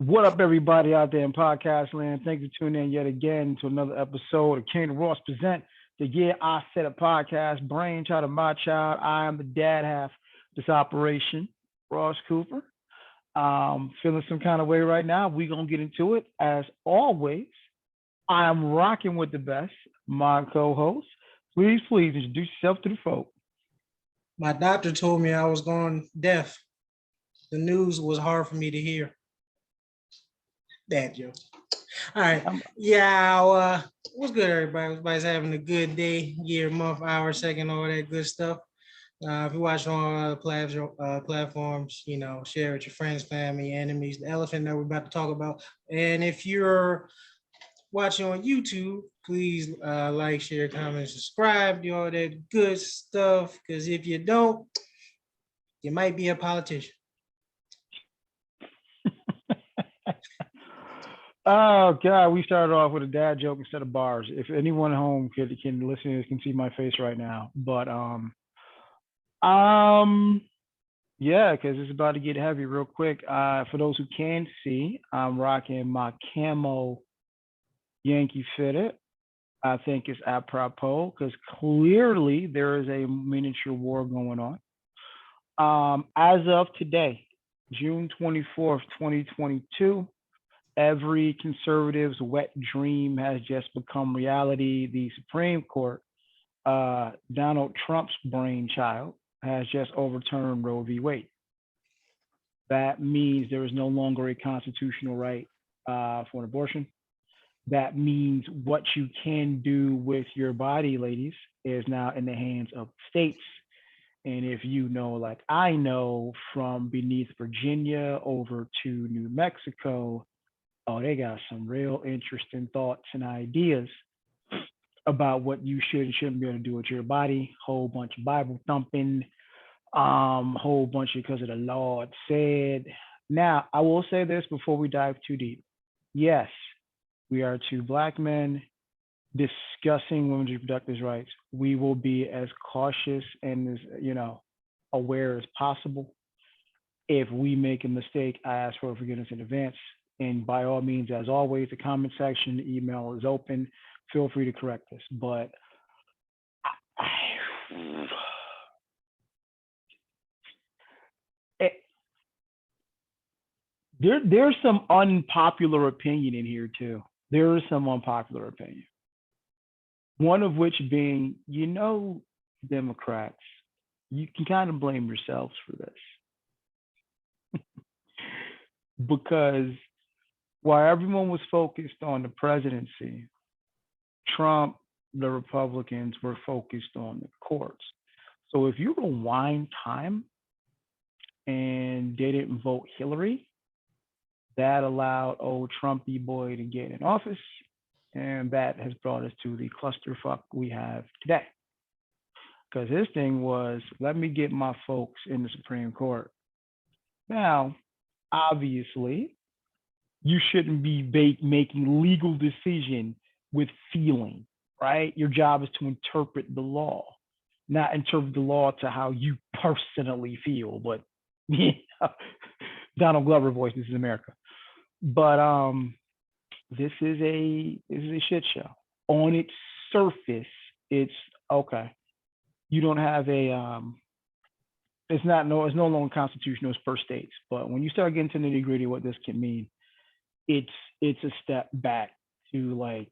What up, everybody out there in podcast land? Thanks for tuning in yet again to another episode of King Ross Present, the Yeah I Said It podcast, brainchild of my child. I am the dad half of this operation, Ross Cooper. Feeling some kind of way right now. We're going to get into it. As always, I'm rocking with the best, my co-host. Please introduce yourself to the folk. My doctor told me I was going deaf. The news was hard for me to hear. Dad joke. All right. What's good, everybody? Everybody's having a good day, year, month, hour, second, all that good stuff. If you watch on platforms, share with your friends, family, enemies, the elephant that we're about to talk about. And if you're watching on YouTube, please like, share, comment, subscribe, do all that good stuff. Because if you don't, you might be a politician. Oh God, we started off with a dad joke instead of bars. If anyone home can listen to this, can see my face right now. But yeah, because it's about to get heavy real quick. For those who can see, I'm rocking my camo Yankee fitted. I think it's apropos because clearly there is a miniature war going on. As of today, June 24th, 2022. Every conservative's wet dream has just become reality. The Supreme Court, Donald Trump's brainchild, has just overturned Roe V Wade. That means there is no longer a constitutional right for an abortion. That means what you can do with your body, ladies, is now in the hands of states. And if you know, like I know, from beneath Virginia over to New Mexico, oh, they got some real interesting thoughts and ideas about what you should and shouldn't be able to do with your body. Whole bunch of Bible thumping, whole bunch of because of the Lord said. Now, I will say this before we dive too deep. Yes, we are two Black men discussing women's reproductive rights. We will be as cautious and as aware as possible. If we make a mistake, I ask for forgiveness in advance. And by all means, as always, the comment section, the email is open. Feel free to correct us. But there's some unpopular opinion in here too. There is some unpopular opinion. One of which being, Democrats, you can kind of blame yourselves for this. Because while everyone was focused on the presidency, Trump, the Republicans were focused on the courts. So if you rewind time and they didn't vote Hillary, that allowed old Trumpy boy to get in office. And that has brought us to the clusterfuck we have today. Because his thing was, let me get my folks in the Supreme Court. Now, obviously, you shouldn't be making legal decision with feeling, right? Your job is to interpret the law, not interpret the law to how you personally feel. But Donald Glover voice, this is America. But this is a shit show. On its surface, it's okay. You don't have a it's no longer constitutional, it's per states. But when you start getting to the nitty gritty, what this can mean, it's a step back to like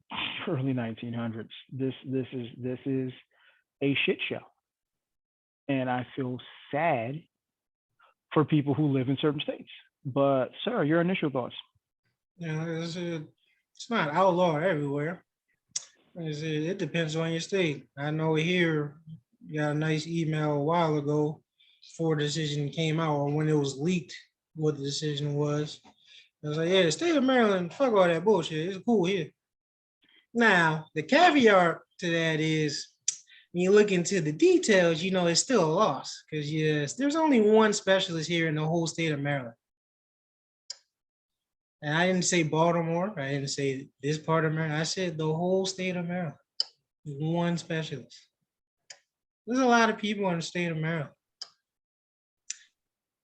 early 1900s. This is a shit show, and I feel sad for people who live in certain states. But sir, your initial thoughts? Yeah, it's not outlawed everywhere. It depends on your state. I know here you got a nice email a while ago before the decision came out, or when it was leaked what the decision was. I was like, yeah, the state of Maryland, fuck all that bullshit. It's cool here. Now, the caveat to that is when you look into the details, it's still a loss. Because yes, there's only one specialist here in the whole state of Maryland. And I didn't say Baltimore. I didn't say this part of Maryland. I said the whole state of Maryland. One specialist. There's a lot of people in the state of Maryland.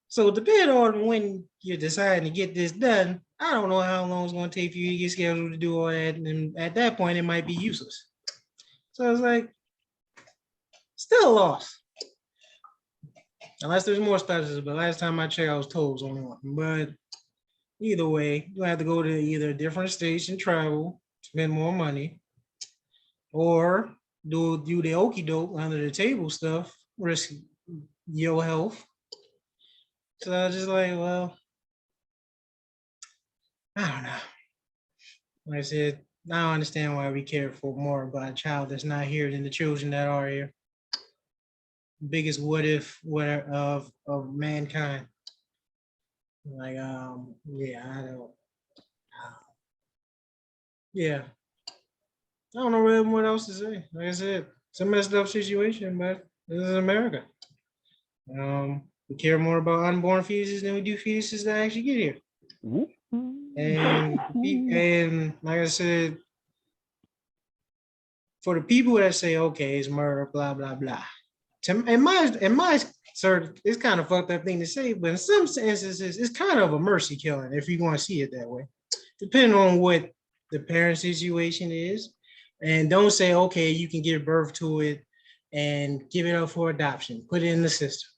So depending on when you're deciding to get this done, I don't know how long it's going to take for you to get scheduled to do all that. And at that point, it might be useless. So it's like, still a loss. Unless there's more studies, but last time I checked, I was told it was only one. But either way, you have to go to either different states and travel, spend more money, or do the okie doke under the table stuff, risk your health. So I was just like, well, I don't know. Like I said, I don't understand why we care for more about a child that's not here than the children that are here. Biggest what if of mankind. Like, yeah, I don't. Yeah, I don't know really what else to say. Like I said, it's a messed up situation, but this is America. We care more about unborn fetuses than we do fetuses that actually get here. And like I said, for the people that say, okay, it's murder, blah, blah, blah. In my sir, it's kind of fucked up thing to say, but in some instances, it's kind of a mercy killing if you want to see it that way. Depending on what the parent situation is. And don't say, okay, you can give birth to it and give it up for adoption. Put it in the system.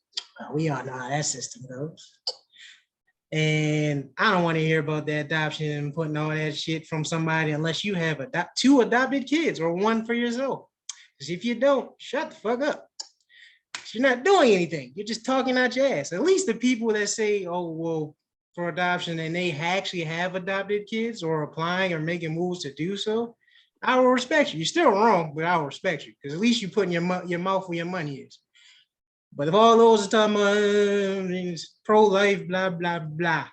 We all know how that system goes. And I don't want to hear about the adoption and putting all that shit from somebody unless you have two adopted kids or one for yourself. Because if you don't, shut the fuck up. You're not doing anything. You're just talking out your ass. At least the people that say, oh, well, for adoption and they actually have adopted kids or applying or making moves to do so, I will respect you. You're still wrong, but I will respect you because at least you're putting your mouth where your money is. But if all those are talking about pro-life, blah, blah, blah,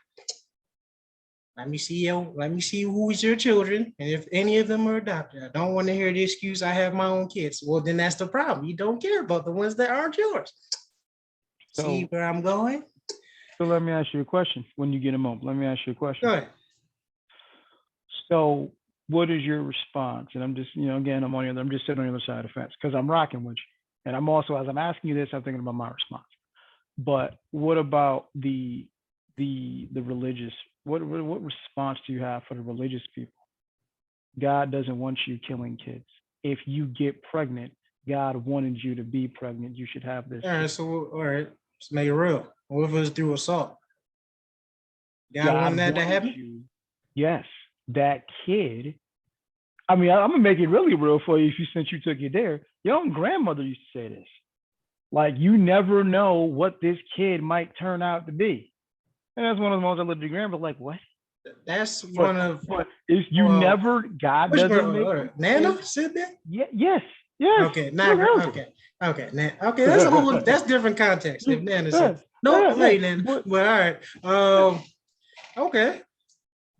let me see who's your children and if any of them are adopted. I don't want to hear the excuse, I have my own kids. Well, then that's the problem. You don't care about the ones that aren't yours. So, see where I'm going? So let me ask you a question when you get a moment. Let me ask you a question. Go ahead. So what is your response? And I'm just, again, I'm just sitting on the other side of the fence because I'm rocking with you. And I'm also, as I'm asking you this, I'm thinking about my response. But what about the religious, what response do you have for the religious people? God doesn't want you killing kids. If you get pregnant, God wanted you to be pregnant. You should have this. All right, so let's make it real. What if it was through assault? God wanted that to happen? Yes, that kid. I mean, I'm gonna make it really real for you since you took it there. Your own grandmother used to say this. Like, you never know what this kid might turn out to be. And that's one of the most I lived with grandma. Like, what? That's but is you never, God doesn't make Nana said that? Yeah, yes. Okay, okay. That's different context. If Nana said wait, Nana. But all right. Okay.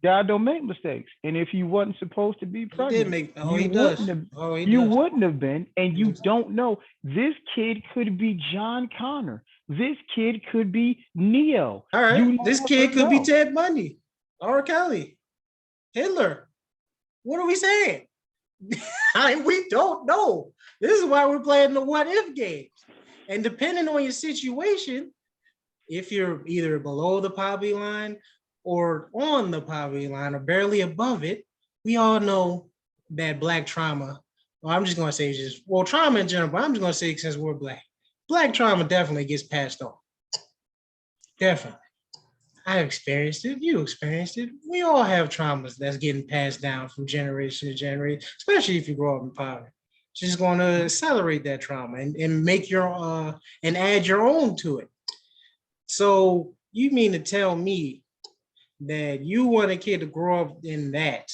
God don't make mistakes. And if you wasn't supposed to be pregnant, you wouldn't have been, and you don't know. This kid could be John Connor. This kid could be Neo. All right. This kid could be Ted Bundy, R. Kelly, Hitler. What are we saying? We don't know. This is why we're playing the what if games. And depending on your situation, if you're either below the poverty line or on the poverty line or barely above it, we all know that Black trauma, I'm just going to say trauma in general, but I'm just going to say since we're Black trauma definitely gets passed on. Definitely. I experienced it. You experienced it. We all have traumas that's getting passed down from generation to generation, especially if you grow up in poverty. It's just going to accelerate that trauma and make your and add your own to it. So you mean to tell me that you want a kid to grow up in that,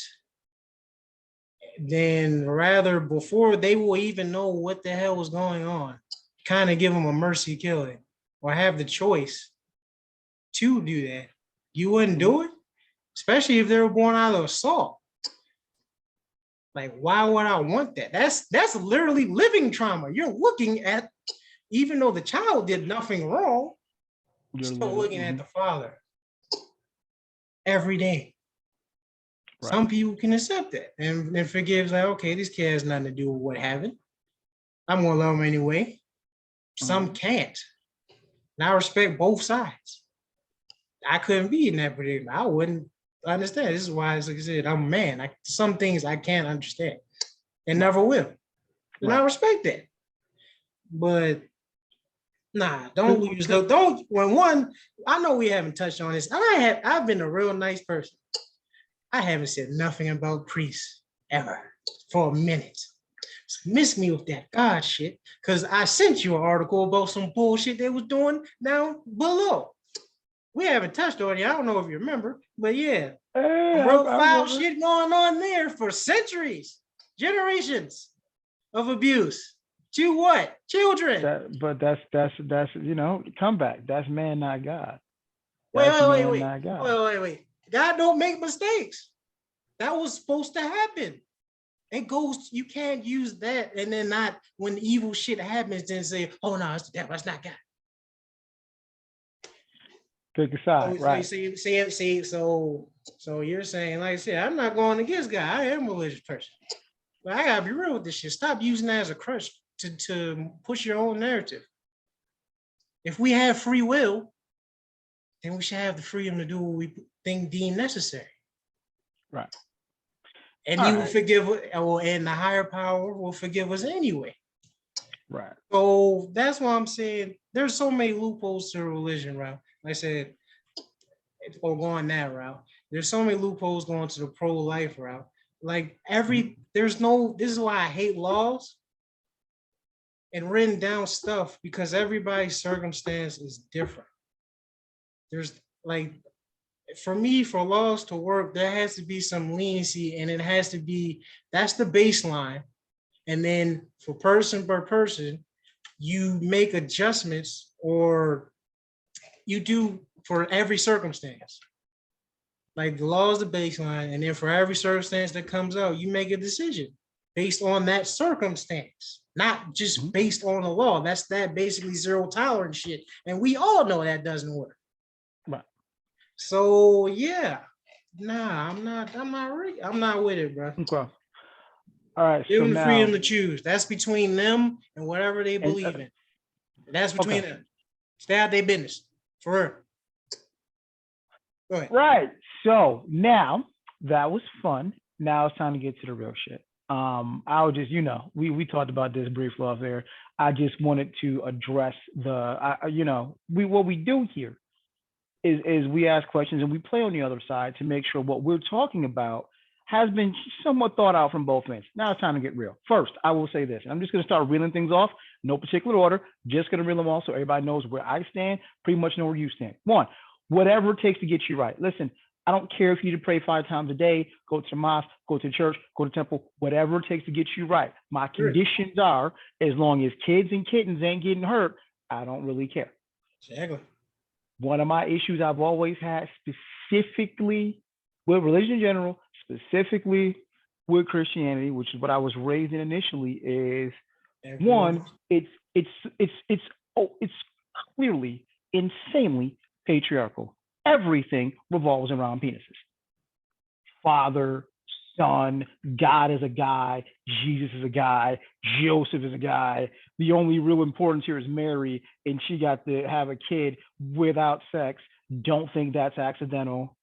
then rather before they will even know what the hell was going on, kind of give them a mercy killing or have the choice to do that? You wouldn't do it, especially if they were born out of assault. Like, why would I want that? That's literally living trauma. You're looking at, even though the child did nothing wrong, you're still looking at the father every day. Right. Some people can accept that and forgive, like, okay, this kid has nothing to do with what happened. I'm gonna love him anyway. Some can't. And I respect both sides. I couldn't be in that predicament. I wouldn't understand. This is why, like I said, I'm a man. Some things I can't understand and never will. And I respect that. But nah, don't lose. Don't when one. I know we haven't touched on this. I've been a real nice person. I haven't said nothing about priests ever for a minute. So miss me with that God shit, because I sent you an article about some bullshit they was doing down below. We haven't touched on it. I don't know if you remember, but yeah, real foul shit going on there for centuries, generations of abuse. To what? Children. But that's comeback. That's man, not God. Wait. God don't make mistakes. That was supposed to happen. It goes, you can't use that and then not when evil shit happens, then say, oh no, it's the devil, that's not God. Pick a side, right? So you're saying, like I said, I'm not going against God. I am a religious person. But I gotta be real with this shit. Stop using that as a crutch to push your own narrative. If we have free will, then we should have the freedom to do what we think deemed necessary. Right. And he will forgive, and the higher power will forgive us anyway. Right. So that's why I'm saying there's so many loopholes to religion, right? Like I said, going that route. There's so many loopholes going to the pro-life route. Like this is why I hate laws and written down stuff, because everybody's circumstance is different. There's like, for me, for laws to work, there has to be some leniency, and it has to be, that's the baseline. And then for person per person, you make adjustments, or you do for every circumstance. Like the law is the baseline, and then for every circumstance that comes out, you make a decision based on that circumstance, not just based on the law. That's that basically zero tolerance shit. And we all know that doesn't work. Right. So yeah, I'm not with it, bro. Okay. All right. Give them the freedom to choose. That's between them and whatever they believe in. That's between them. Stay out their business. For real. Go ahead. Right. So now that was fun. Now it's time to get to the real shit. I'll just, we talked about this briefly off there. I just wanted to address what we do here is we ask questions and we play on the other side to make sure what we're talking about has been somewhat thought out from both ends. Now it's time to get real. First, I will say this. I'm just going to start reeling things off. No particular order. Just going to reel them off so everybody knows where I stand. Pretty much know where you stand. One, whatever it takes to get you right. Listen, I don't care if you need to pray 5 times a day, go to the mosque, go to church, go to temple, whatever it takes to get you right. My conditions are, as long as kids and kittens ain't getting hurt, I don't really care. Exactly. One of my issues I've always had, specifically with religion in general, specifically with Christianity, which is what I was raised in initially, is one, it's clearly insanely patriarchal. Everything revolves around penises. Father, son, God is a guy, Jesus is a guy, Joseph is a guy. The only real importance here is Mary, and she got to have a kid without sex. Don't think that's accidental.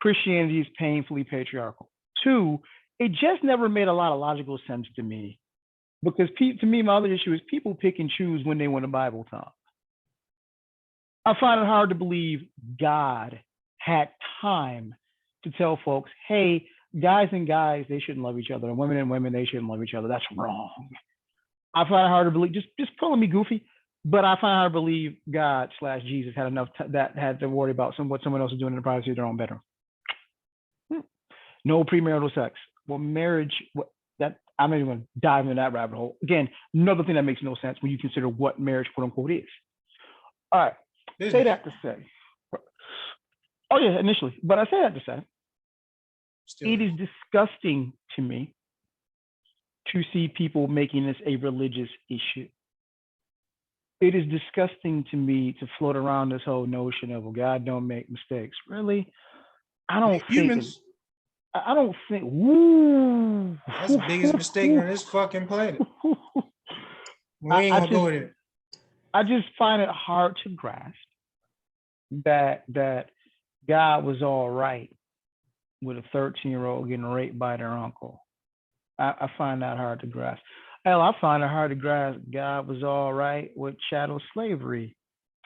Christianity is painfully patriarchal. 2, it just never made a lot of logical sense to me, because to me, my other issue is people pick and choose when they want a Bible talk. I find it hard to believe God had time to tell folks, hey, guys and guys, they shouldn't love each other, and women, they shouldn't love each other. That's wrong. I find it hard to believe, just calling me goofy, but I find it hard to believe God / Jesus had enough that had to worry about what someone else is doing in the privacy of their own bedroom. No premarital sex. Well, marriage, I'm not even going to dive into that rabbit hole. Again, another thing that makes no sense when you consider what marriage, quote unquote, is. All right. Say that to say. Oh, yeah, initially. But I say that to say, it is disgusting to me to see people making this a religious issue. It is disgusting to me to float around this whole notion of, well, God don't make mistakes. Really? I don't think. Woo. That's the biggest mistake on this fucking planet. We ain't gonna go there. I just find it hard to grasp that God was all right with a 13-year-old getting raped by their uncle. I find that hard to grasp. Hell, I find it hard to grasp God was all right with chattel slavery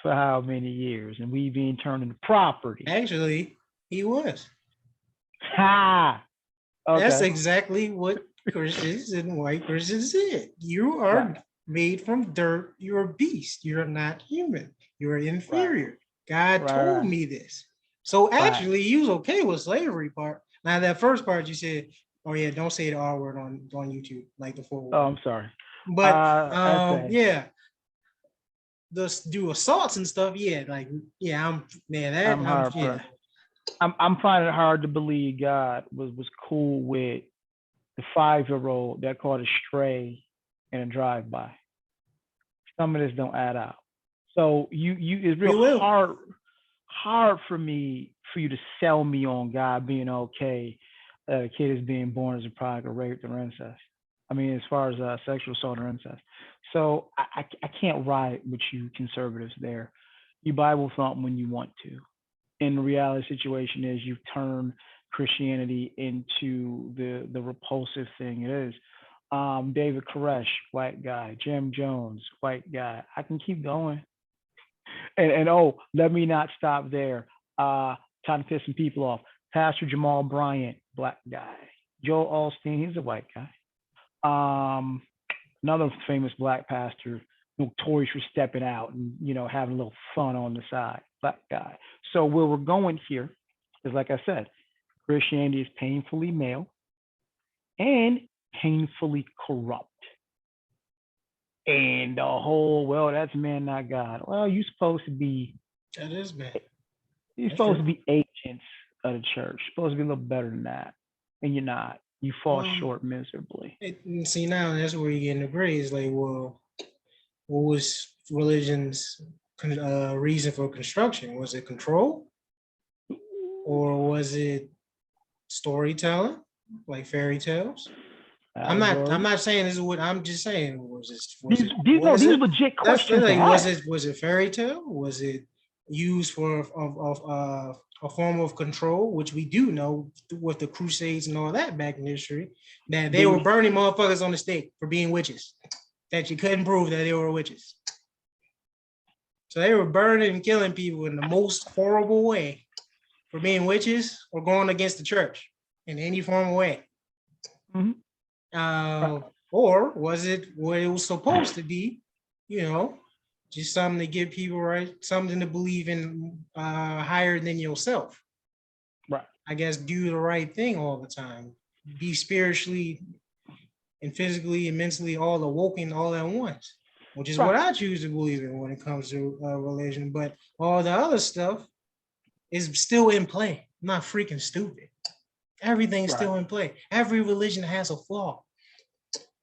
for how many years, and we being turned into property. Actually, he was. Ha! That's Okay. exactly what Christians and white Christians said. You are Right. made from dirt. You're a beast. You're not human. You're Right. inferior. God told Right. me this. So Right. actually, you was okay with slavery part. Now that first part you said, oh yeah, don't say the R word on YouTube, like the full Oh, word. I'm sorry. But I say yeah, do assaults and stuff. Yeah, like yeah, I'm hard yeah. pressed. I'm finding it hard to believe God was cool with the 5-year-old that caught a stray in a drive-by. Some of this don't add up. So you it's We real will. hard for you to sell me on God being okay. A kid is being born as a product of rape or incest. I mean, as far as sexual assault or incest. So I can't ride with you conservatives there. You Bible thump when you want to. And the reality situation is you've turned Christianity into the repulsive thing it is. David Koresh, white guy. Jim Jones, white guy. I can keep going. And oh, let me not stop there. Trying to piss some people off. Pastor Jamal Bryant, black guy. Joel Osteen, he's a white guy. Another famous black pastor, notorious for stepping out and having a little fun on the side, black guy. So where we're going here is, like I said, Christianity is painfully male and painfully corrupt. And the whole, well, that's man, not God. Well, you're supposed to be. That is bad. You're That's supposed true. to be agents of the church. You're supposed to be a little better than that, and you're not. You fall short miserably. See, now that's where you get in the gray. It's like, well, what was religion's reason for construction? Was it control, or was it storytelling, like fairy tales? I'm Allegory. not saying this is what I'm just saying. Was These are legit that's questions to like ask. was it fairy tale? Was it used for a form of control, which we do know with the Crusades and all that back in history, that they were burning motherfuckers on the stake for being witches, that you couldn't prove that they were witches. So they were burning and killing people in the most horrible way for being witches or going against the church in any form of way. Mm-hmm. Or was it what it was supposed to be, just something to give people something to believe in higher than yourself. Right. I guess do the right thing all the time. Be spiritually and physically and mentally all awoken all at once, which is what I choose to believe in when it comes to religion. But all the other stuff is still in play. I'm not freaking stupid. Everything's still in play. Every religion has a flaw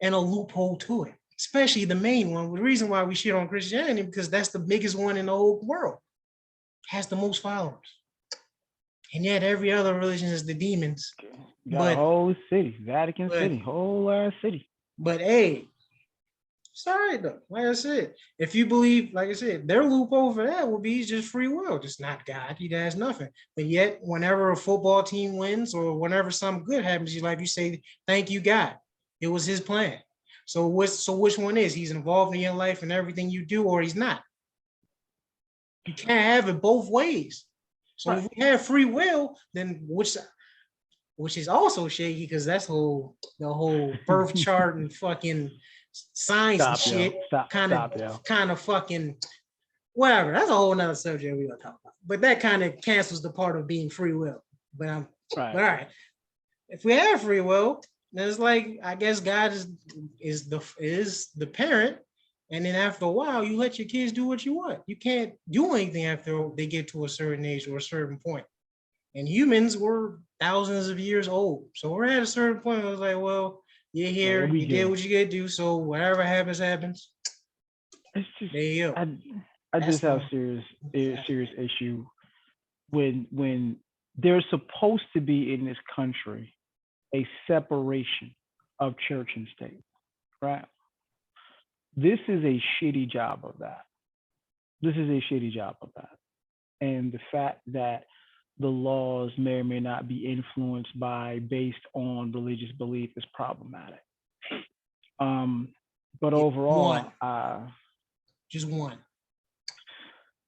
and a loophole to it, especially the main one. The reason why we shit on Christianity, because that's the biggest one in the whole world, has the most followers. And yet every other religion is the demons. Got a whole city, Vatican City, whole ass city. But hey, sorry though. Like I said, if you believe, like I said, their loophole for that will be just free will, just not God. He does nothing. But yet, whenever a football team wins or whenever something good happens, you say, "Thank you, God. It was His plan." So which one is He's involved in your life and everything you do, or He's not? You can't have it both ways. So if we have free will, then which is also shaky because that's the whole birth chart and fucking science and shit kind of fucking whatever. That's a whole nother subject we're gonna talk about. But that kind of cancels the part of being free will. But all right. If we have free will, then it's like I guess God is the parent, and then after a while you let your kids do what you want. You can't do anything after they get to a certain age or a certain point. And humans were thousands of years old. So we're at a certain point where it's like, well, you're here, you did what you gotta do. So whatever happens, happens. It's just, there you go. I just have serious issue when there's supposed to be in this country a separation of church and state, right? This is a shitty job of that. and the fact that the laws may or may not be influenced by based on religious belief is problematic. Um, but Yeah, one, overall, just one.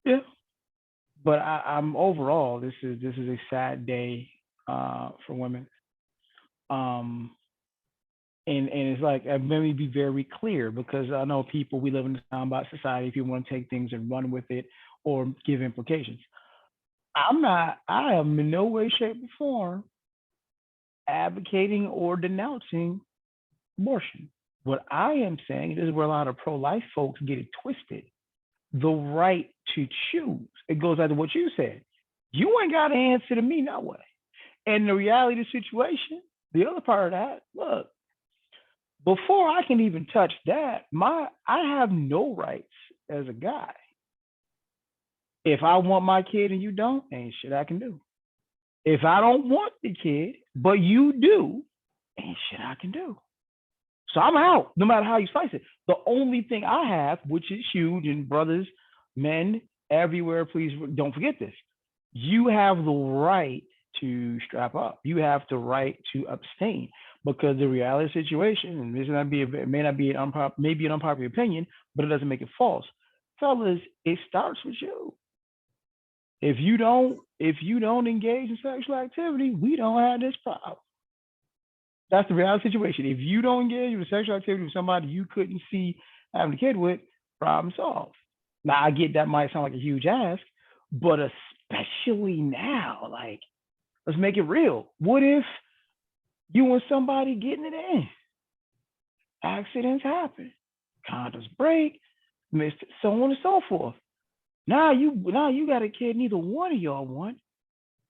yeah. But I'm overall, this is a sad day for women. Um, and it's like let me be very clear because I know people we live in a soundbite society. If you want to take things and run with it or give implications, I am in no way, shape, or form advocating or denouncing abortion. What I am saying, this is where a lot of pro-life folks get it twisted. The right to choose. It goes back to what you said. You ain't got to answer to me no way. And the reality of the situation, the other part of that, look, before I can even touch that, I have no rights as a guy. If I want my kid and you don't, ain't shit I can do. If I don't want the kid, but you do, ain't shit I can do. So I'm out, no matter how you slice it. The only thing I have, which is huge, and brothers, men everywhere, please don't forget this. You have the right to strap up. You have the right to abstain because the reality situation, and this may not be an unpopular opinion, but it doesn't make it false. Fellas, it starts with you. If you don't engage in sexual activity, we don't have this problem. That's the reality situation. If you don't engage with sexual activity with somebody you couldn't see having a kid with, problem solved. Now I get that might sound like a huge ask, but especially now, like, let's make it real. What if you and somebody getting it in? Accidents happen, condoms break, missed, so on and so forth. Now you got a kid neither one of y'all want,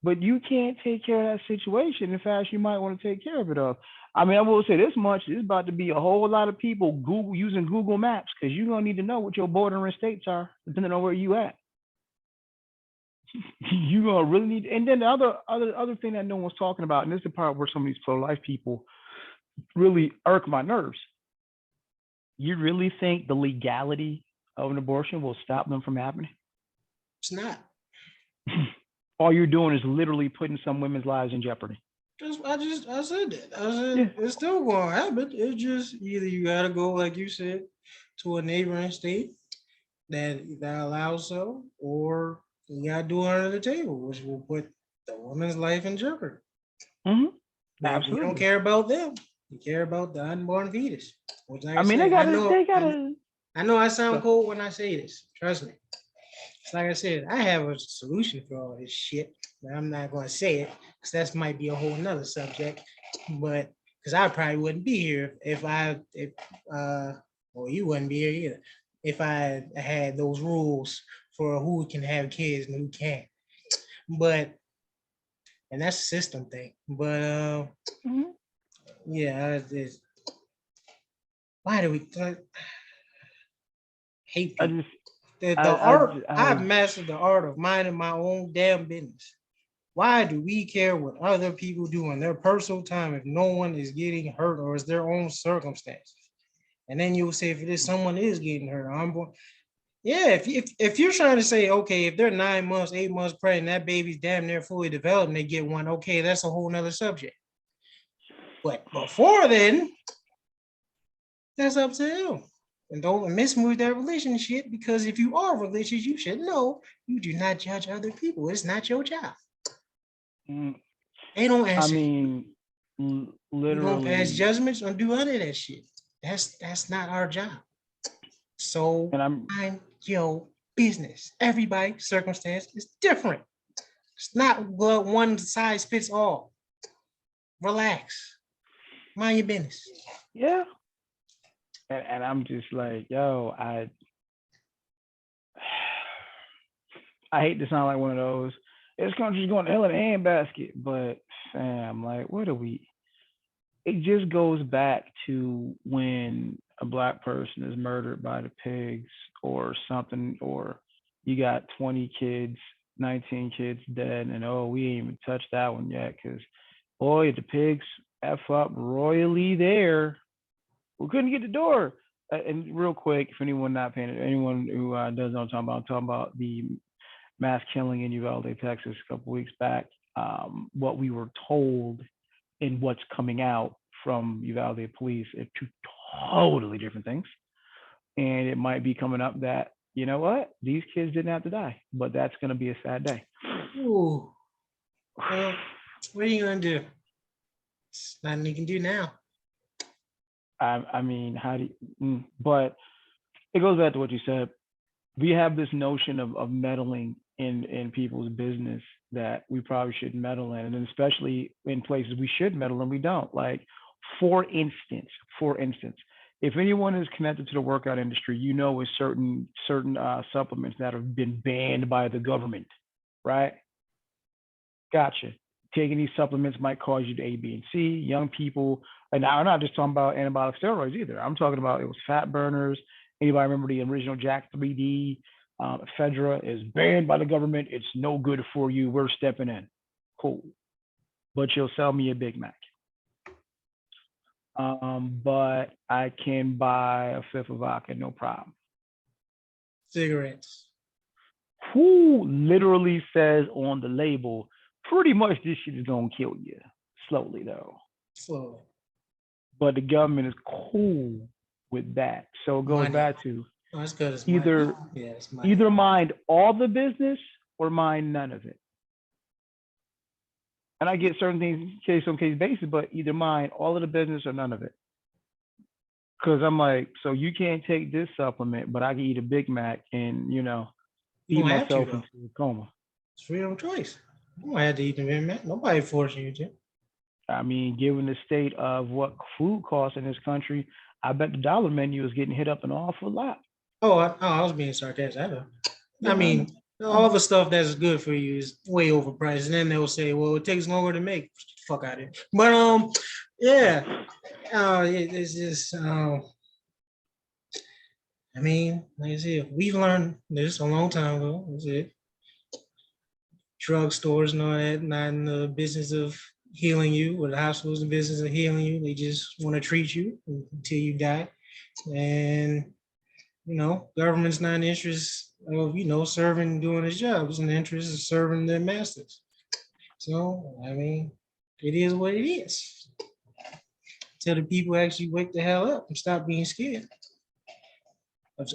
but you can't take care of that situation. In fact, you might want to take care of it of. I mean, I will say this much: there's about to be a whole lot of people using Google Maps because you're gonna need to know what your bordering states are, depending on where you at. You're gonna really need. And then the other thing that no one's talking about, and this is the part where some of these pro-life people really irk my nerves. You really think the legality of an abortion will stop them from happening? It's not. All you're doing is literally putting some women's lives in jeopardy. I said that. I said It's still going to happen. It's just either you got to go, like you said, to a neighboring state that allows so, or you got to do it under the table, which will put the woman's life in jeopardy. Mm-hmm. Absolutely. We don't care about them. We care about the unborn fetus. Which, like I mean, I know I sound cold when I say this. Trust me. It's like I said, I have a solution for all this shit, but I'm not going to say it because that might be a whole nother subject. But because I probably wouldn't be here if you wouldn't be here either if I had those rules for who can have kids and who can't. But and that's a system thing. But yeah, why do we hate people? I've mastered the art of minding my own damn business. Why do we care what other people do in their personal time if no one is getting hurt or it's their own circumstances? And then you'll say, if someone is getting hurt, yeah, if you're trying to say, okay, if they're 9 months, 8 months pregnant, that baby's damn near fully developed and they get one, okay, that's a whole nother subject. But before then, that's up to them. And don't mess with that relationship, because if you are religious, you should know you do not judge other people. It's not your job. They don't answer. I mean, literally. You don't pass judgments or do none of that shit. That's not our job. So mind your business. Everybody's circumstance is different. It's not one size fits all. Relax. Mind your business. Yeah. And I'm just like, yo, I hate to sound like one of those. This country's going to hell in a handbasket, but fam, like, what are we? It just goes back to when a Black person is murdered by the pigs or something, or you got 20 kids, 19 kids dead, and oh, we ain't even touched that one yet, because boy, the pigs F up royally there. We couldn't get the door. And real quick, if anyone not paying, anyone who doesn't know what I'm talking about the mass killing in Uvalde, Texas, a couple weeks back. What we were told and what's coming out from Uvalde police are two totally different things. And it might be coming up that, you know what, these kids didn't have to die, but that's going to be a sad day. Ooh. Well, what are you going to do? There's nothing you can do now. I mean, how do you, but it goes back to what you said. We have this notion of meddling in people's business that we probably shouldn't meddle in, and especially in places we should meddle and we don't. Like, for instance, if anyone is connected to the workout industry, you know, with certain supplements that have been banned by the government, right? Gotcha. Taking these supplements might cause you to A, B, and C. Young people, and I'm not just talking about anabolic steroids either. I'm talking about, it was fat burners. Anybody remember the original Jack 3D? Ephedra is banned by the government. It's no good for you. We're stepping in. Cool. But you'll sell me a Big Mac. But I can buy a fifth of vodka, no problem. Cigarettes. Who literally says on the label, pretty much this shit is gonna kill you. Slowly though. Slowly. But the government is cool with that. So it goes back to either mind all the business or mind none of it. And I get certain things case on case basis, but either mind all of the business or none of it. Because I'm like, so you can't take this supplement, but I can eat a Big Mac and, you know, eat myself into a coma. It's freedom of choice. You don't have to eat the Big Mac. Nobody forcing you to. I mean, given the state of what food costs in this country, I bet the dollar menu is getting hit up an awful lot. Oh, I was being sarcastic. I mean, all the stuff that's good for you is way overpriced, and then they'll say, "Well, it takes longer to make." Fuck out of here. But yeah, it's just. I mean, like I said, we've learned this a long time ago. That's it. Drugstores and all that, not in the business of healing you, or the hospitals in the business of healing you. They just want to treat you until you die. And, you know, government's not in the interest of, you know, serving, doing its job. It's in the interest of serving their masters. So, I mean, it is what it is. Until the people actually wake the hell up and stop being scared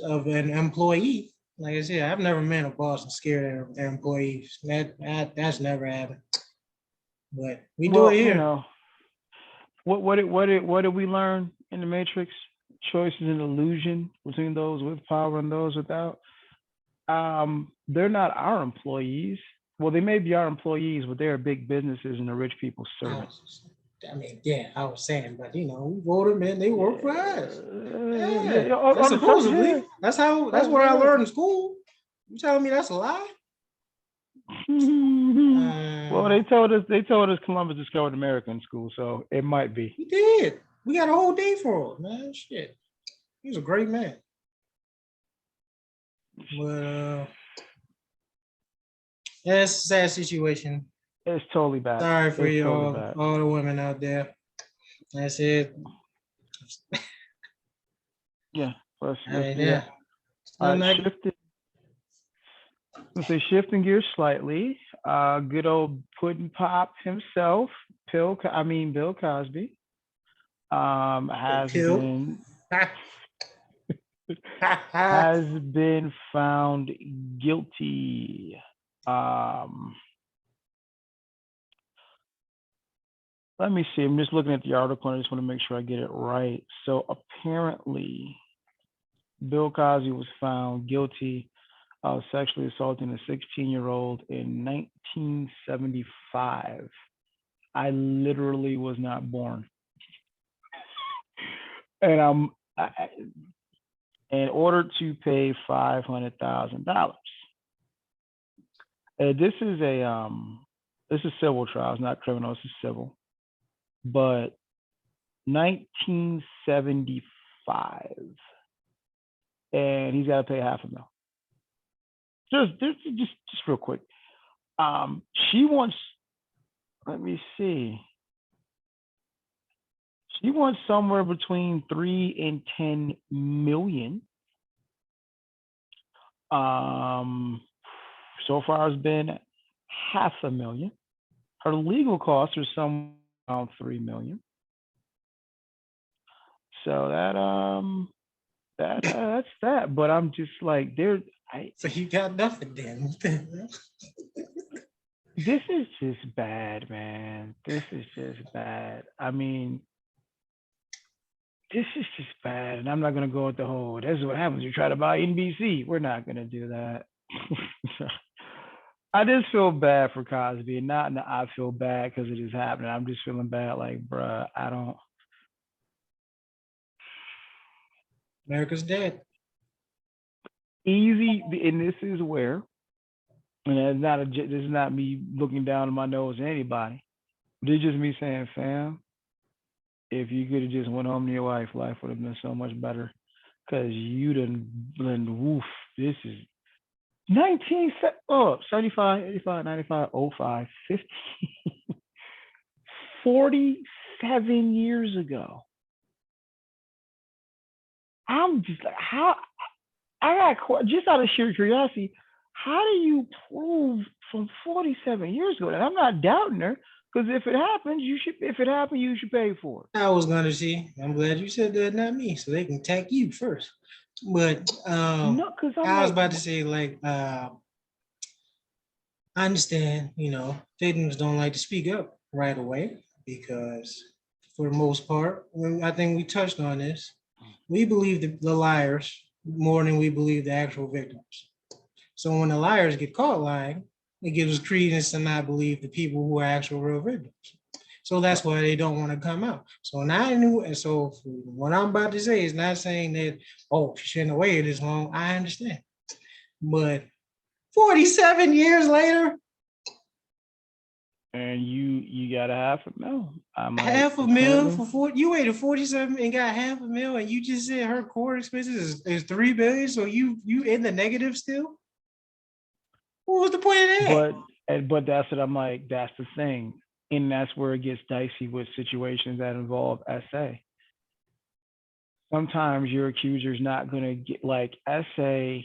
of an employee. Like I said, I've never met a boss that's scared of their employees. That's never happened. But we do it here. You know, what did we learn in the Matrix? Choice is an illusion between those with power and those without. They're not our employees. Well, they may be our employees, but they're big businesses and the rich people's servants. I mean, yeah, I was saying, but you know, we vote them in, they work for us. Yeah, supposedly. That's what I learned in school. You telling me that's a lie? Well, they told us Columbus discovered America in school, so it might be. He did. We got a whole day for it, man. Shit. He's a great man. But it's a sad situation. It's totally bad. Sorry for you all the women out there. That's it. Yeah. Yeah. Shifting gears slightly. Good old Puddin' Pop himself, Bill Cosby, has been found guilty. Let me see. I'm just looking at the article, and I just want to make sure I get it right. So apparently, Bill Cosby was found guilty of sexually assaulting a 16-year-old in 1975. I literally was not born. And in order to pay $500,000. This is civil trial. It's not criminal. This is civil. But 1975, and he's got to pay $500,000. Just real quick. She wants. Let me see. She wants somewhere between 3 and 10 million. So far, it's been $500,000. Her legal costs are somewhere around $3 million. So that's that. But I'm just like, So you got nothing then. this is just bad, man. This is just bad. I mean, this is just bad. And I'm not gonna go with the whole, this is what happens. You try to buy NBC. We're not gonna do that. I just feel bad for Cosby, and not that I feel bad because it is happening. I'm just feeling bad, like, bruh, I don't. America's dead. Easy, and this is where, and it's not this is not me looking down on my nose at anybody. This is just me saying, fam, if you could have just went home to your wife, life would have been so much better. Cause you done woof. This is 75, 85, 95, 05, 50, 47 years ago. I'm just like, how, I got, just out of sheer curiosity, how do you prove from 47 years ago? And I'm not doubting her, because if it happens, you should pay for it. I was gonna see. I'm glad you said that, not me, so they can attack you first. But No, because I was about to say, like, I understand, victims don't like to speak up right away because, for the most part, I think we touched on this. We believe the liars more than we believe the actual victims. So when the liars get caught lying, it gives us credence to not believe the people who are actual real victims. So that's why they don't want to come out. So now I knew, and so what I'm about to say is not saying that, oh, she shouldn't have waited this long. I understand. But 47 years later, and you got $500,000. I'm like, $500,000 for you waited 47 and got $500,000, and you just said her court expenses is $3 billion. So you in the negative still? What was the point of that? But that's what I'm like. That's the thing, and that's where it gets dicey with situations that involve SA. Sometimes your accuser's not gonna get, like, SA.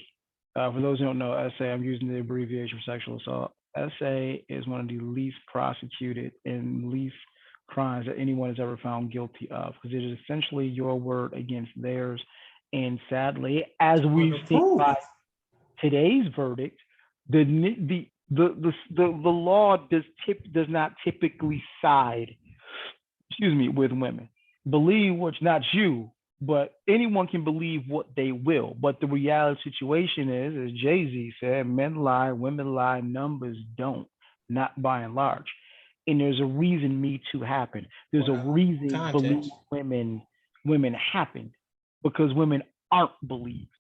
For those who don't know, SA, I'm using the abbreviation for sexual assault. SA is one of the least prosecuted and least crimes that anyone has ever found guilty of, because it is essentially your word against theirs. And sadly, as we've seen by today's verdict, the law does not typically side, with women. Believe which, not you, but anyone can believe what they will. But the reality situation is, as Jay-Z said, men lie, women lie, numbers don't, not by and large. And there's a reason Me Too happened. There's a reason believe women happened, because women aren't believed.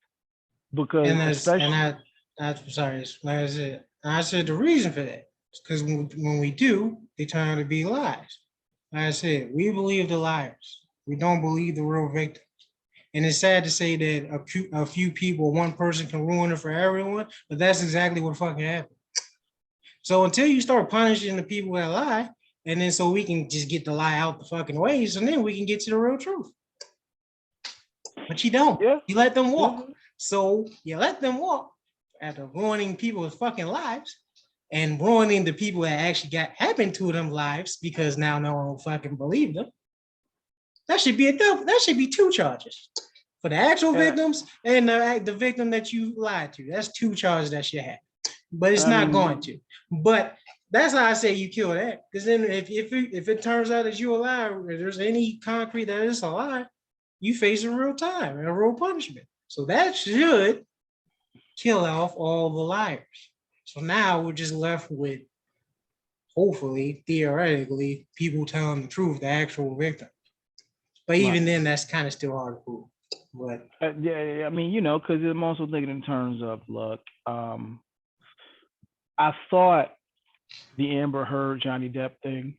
Because I'm sorry, like I said the reason for that is because when we do, they turn out to be lies. Like I said, we believe the liars. We don't believe the real victims. And it's sad to say that a few people, one person can ruin it for everyone, but that's exactly what fucking happened. So until you start punishing the people that lie, and then so we can just get the lie out the fucking ways, and then we can get to the real truth. But you don't. Yeah. You let them walk. So you let them walk after ruining people's fucking lives and ruining the people that actually happened to them lives, because now no one will fucking believe them. That should be that should be 2 charges for the actual victims and the victim that you lied to. That's 2 charges that should happen, but it's not going to. But that's how I say you kill that, because then if it turns out that you're a liar, if there's any concrete that it's a lie, you face a real time and a real punishment. So that should kill off all the liars. So now we're just left with, hopefully, theoretically, people telling the truth, the actual victim. But even then, that's kind of still hard to prove. But I mean, because I'm also thinking in terms of, look, I thought the Amber Heard Johnny Depp thing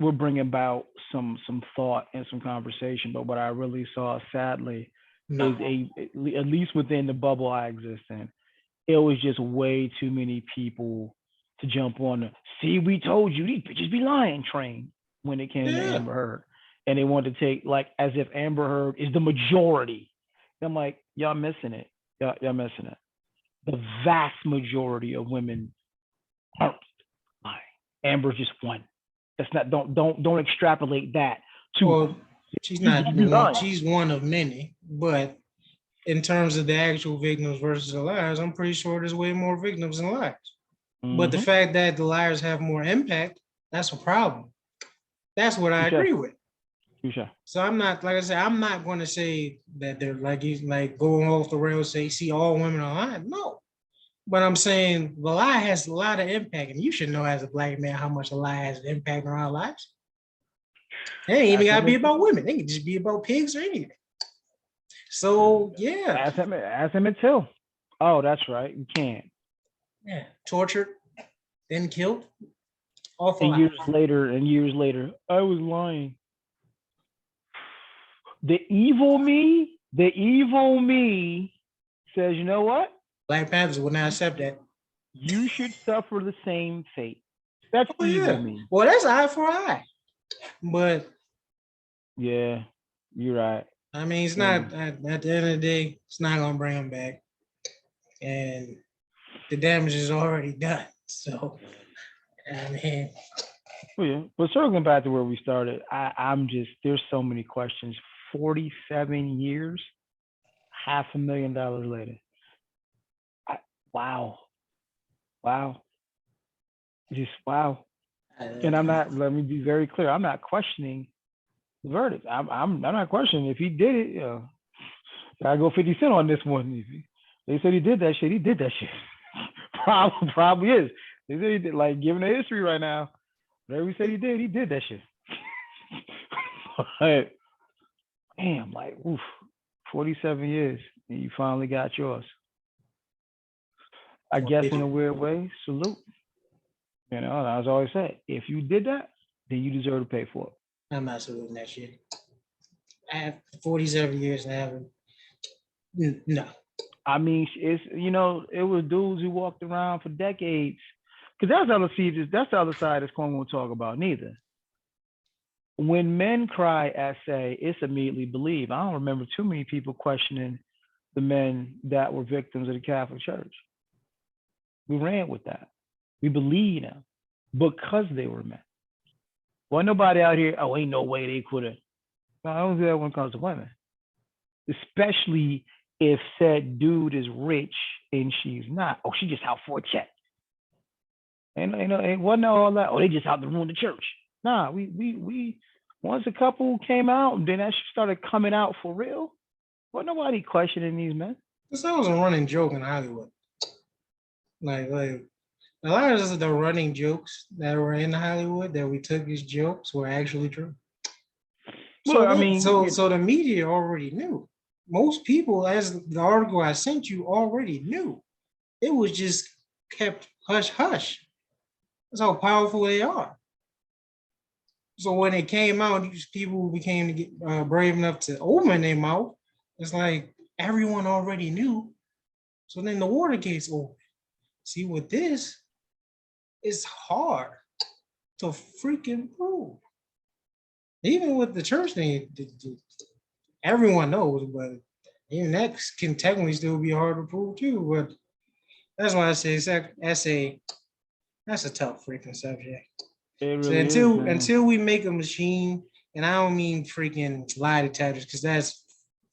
would bring about some thought and some conversation, but what I really saw, sadly, is at least within the bubble I exist in, it was just way too many people to jump on the "see, we told you, these bitches be lying" train when it came to Amber Heard. And they wanted to take, like, as if Amber Heard is the majority. I'm like, y'all missing it. Y'all missing it. The vast majority of women aren't lying. Amber's just one. That's not. Don't extrapolate that to. Well, she's not one. She's one of many, but in terms of the actual victims versus the liars, I'm pretty sure there's way more victims than liars. Mm-hmm. But the fact that the liars have more impact, that's a problem. That's what I agree with. So I'm not, like I said, I'm not going to say that they're like going off the rails, say, see, all women are lying. No. But I'm saying the lie has a lot of impact, and you should know as a black man how much a lie has an impact on our lives. It ain't even got to be about women. It can just be about pigs or anything. So, yeah. Ask him at Till. Oh, that's right. You can't. Yeah. Tortured, then killed. Awful. And years later, I was lying. The evil me says, you know what? Black Panthers will not accept that. You should suffer the same fate. That's evil me. Well, that's eye for eye. But yeah, you're right. I mean, it's not at the end of the day, it's not gonna bring them back. And the damage is already done. So I mean, well, yeah. But circling back to where we started, I'm just, there's so many questions. 47 years, $500,000 later. Wow. Just wow. And I'm not, let me be very clear, I'm not questioning the verdict. I'm not questioning if he did it. I go 50 Cent on this one. They said he did that shit. He did that shit. Probably is. They said he did, like, given the history right now, whatever he said he did that shit. But, damn, like, oof, 47 years, and you finally got yours. I guess in a weird way, salute. You know, as I always say, if you did that, then you deserve to pay for it. I'm not saluting that shit. I have 47 years and I haven't. No. I mean, it's, you know, it was dudes who walked around for decades. Because that's the other side that's going to talk about neither. When men cry essay, it's immediately believed. I don't remember too many people questioning the men that were victims of the Catholic Church. We ran with that. We believe them because they were men. Wasn't nobody out here, oh, ain't no way they could have. No, I don't do that when it comes to women. Especially if said dude is rich and she's not. Oh, she just out for a check. It wasn't all that, oh, they just out to ruin the church. Nah, we once a couple came out, then that started coming out for real. Wasn't nobody questioning these men. This was a running joke in Hollywood. Like a lot of the running jokes that were in Hollywood that we took as jokes were actually true. Well, so I mean, so the media already knew. Most people, as the article I sent you, already knew. It was just kept hush hush. That's how powerful they are. So when it came out, these people became brave enough to open their mouth. It's like everyone already knew. So then the Watergate's open. See, with this, it's hard to freaking prove. Even with the church thing, everyone knows, but even that can technically still be hard to prove too. But that's why I say that's a tough freaking subject. Really so until we make a machine, and I don't mean freaking lie detectors because that's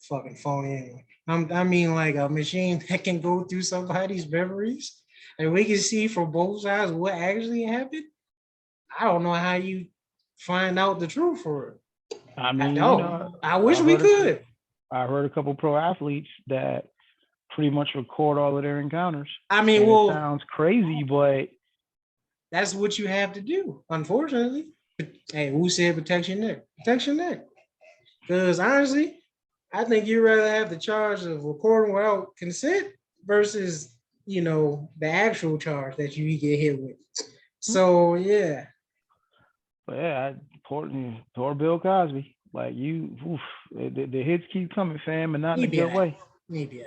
fucking phony anyway. I mean like a machine that can go through somebody's memories and we can see from both sides what actually happened. I don't know how you find out the truth for it. I mean, I wish we could. I heard a couple pro athletes that pretty much record all of their encounters. I mean, well, it sounds crazy, but that's what you have to do, unfortunately. Hey, who said protect your neck? Protect your neck. Because honestly, I think you'd rather have the charge of recording without consent versus, the actual charge that you get hit with. So, yeah. But yeah, poor Bill Cosby. Like the hits keep coming, fam, and not in a good way. Maybe.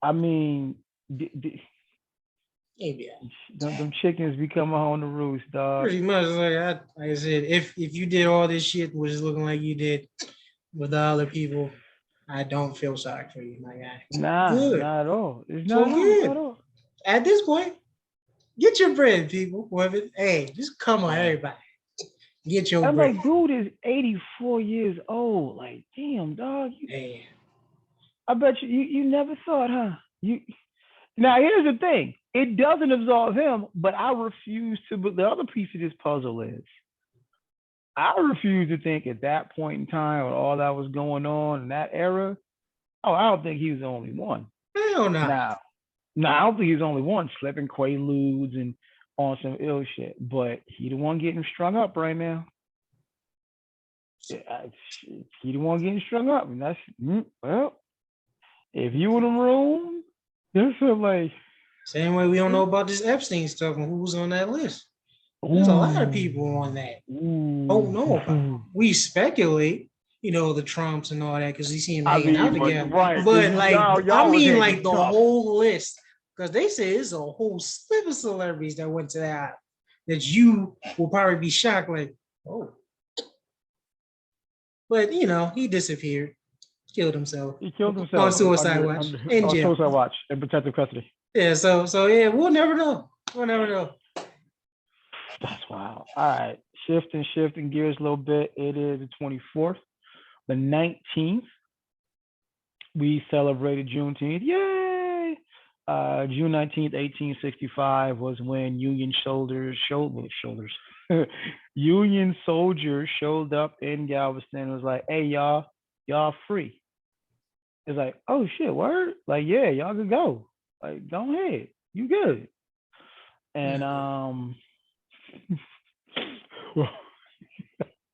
I mean, them chickens be coming home to roost, dog. Pretty much, like I said, if you did all this shit, which is looking like you did with the other people, I don't feel sorry for you, my guy. Nah, Good. not at all. It's So not, good. not at all. At this point, get your bread, people. Hey, just come on, everybody. Get your I'm bread. like, dude is 84 years old. Like, damn, dog. Hey. I bet you never thought, huh? Now here's the thing. It doesn't absolve him, but I refuse to. But the other piece of this puzzle is, I refuse to think at that point in time when all that was going on in that era. Oh, I don't think he was the only one. Hell no. Now I don't think he's the only one slipping quaaludes and on some ill shit. But he the one getting strung up right now. Yeah, he the one getting strung up, and that's well. If you in the room, there's like same way we don't know about this Epstein stuff and who's on that list. There's a lot of people on that. Don't know about it. We speculate, the Trumps and all that, because we see them hanging out together. Right. But like, I mean, like the whole list, because they say there's a whole slew of celebrities that went to that you will probably be shocked, like, oh. But he disappeared, killed himself. He killed himself on suicide watch in jail. Suicide watch in protective custody. Yeah, so yeah, we'll never know. That's wild. All right, shifting gears a little bit. It is the 24th, the 19th. We celebrated Juneteenth. Yay! June 19th, 1865 was when Union Union soldiers showed up in Galveston and was like, hey, y'all free. It's like, oh shit, word? Like, yeah, y'all can go. Like, go ahead. You good. And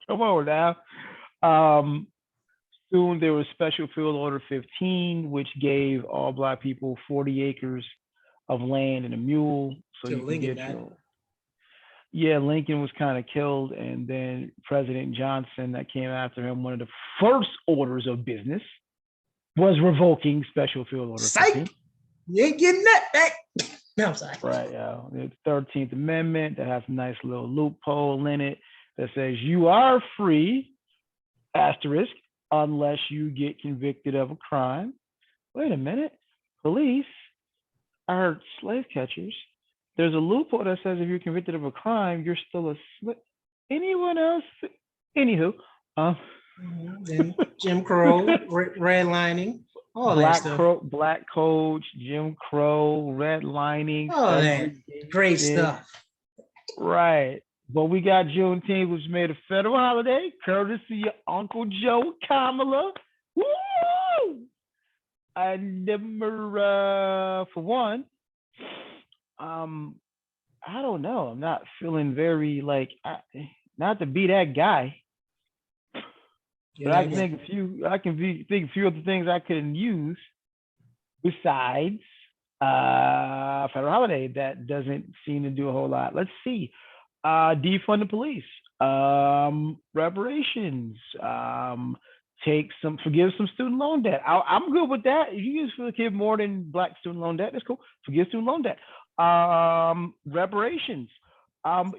come on now. Soon there was Special Field Order 15, which gave all Black people 40 acres of land and a mule. So you can get your. Yeah, Lincoln was kind of killed, and then President Johnson, that came after him, one of the first orders of business was revoking Special Field Order 15. You ain't getting that back. No, I'm sorry. Right, yeah. The 13th Amendment that has a nice little loophole in it that says you are free, asterisk, unless you get convicted of a crime. Wait a minute. Police are slave catchers. There's a loophole that says if you're convicted of a crime, you're still a slave. Anyone else? Anywho. Then Jim Crow, redlining, all that stuff. Black codes, Jim Crow, redlining. All that great stuff. Right. But we got Juneteenth, which made a federal holiday, courtesy of Uncle Joe Kamala. Woo! I never, for one, I don't know. I'm not feeling very not to be that guy. But I can think a few other things I could use besides federal holiday that doesn't seem to do a whole lot. Let's see. Defund the police, reparations, forgive some student loan debt. I'm good with that. If you just forgive more than Black student loan debt, that's cool. Forgive student loan debt. Reparations.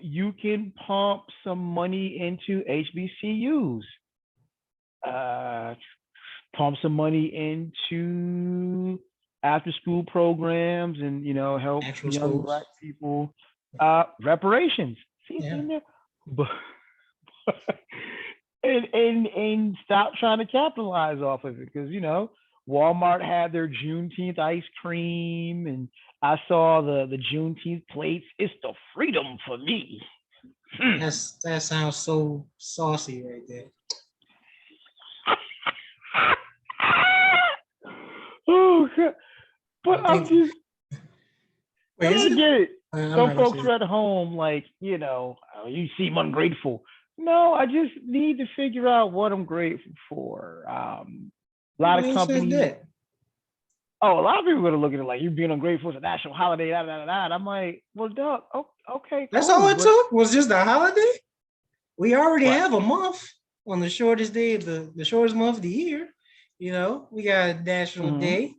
You can pump some money into HBCUs. Pump some money into after school programs and help young Black people. Reparations. See, in there. But and stop trying to capitalize off of it, because Walmart had their Juneteenth ice cream, and I saw the Juneteenth plates. It's the freedom for me. That sounds so saucy right there. Oh God. But I'm just I get it. Some folks are at home you seem ungrateful. No, I just need to figure out what I'm grateful for. A lot of companies. A lot of people are going to look at it like you're being ungrateful. It's a national holiday. And I'm like, well, Doug, okay. That's all it took was just a holiday. We already have a month on the shortest day of the shortest month of the year. We got a national day.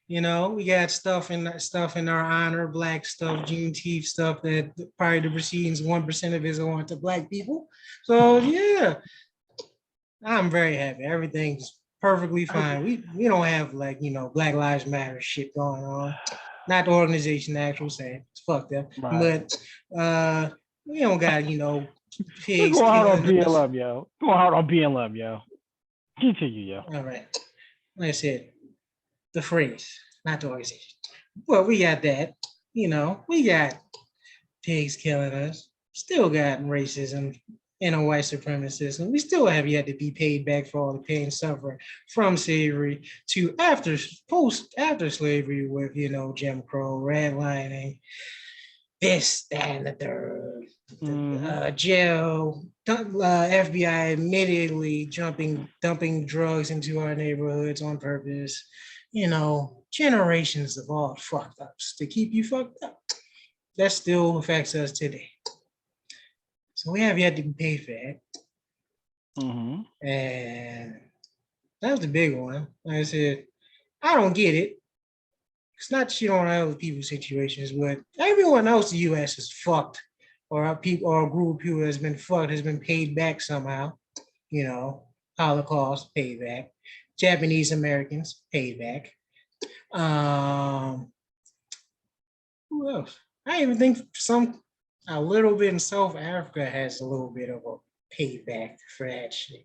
We got stuff in our honor, Black stuff, Juneteenth stuff that probably the proceedings 1% of it is going to Black people. So yeah, I'm very happy. Everything's perfectly fine. We don't have like, Black Lives Matter shit going on. Not the organization, the actual saying. It's fucked up. Right. But we don't got, We're pigs going hard on killing us. BLM, yo. Going hard on BLM, yo. Continue, yo. All right. Like I said, the phrase, not the organization. Well, we got that. We got pigs killing us. Still got racism and a white supremacist. And we still have yet to be paid back for all the pain and suffering from slavery to after slavery with, Jim Crow, redlining, this, that, and the third. Jail, FBI admittedly dumping drugs into our neighborhoods on purpose. Generations of all fucked ups to keep you fucked up. That still affects us today. So we have yet to be paid for that. And that was the big one. Like I said, I don't get it. It's not shit on other people's situations, but everyone else in the U.S. is fucked, or a group of people that's been fucked has been paid back somehow. Holocaust paid back, Japanese Americans paid back. Who else? I even think a little bit in South Africa has a little bit of a payback for that shit.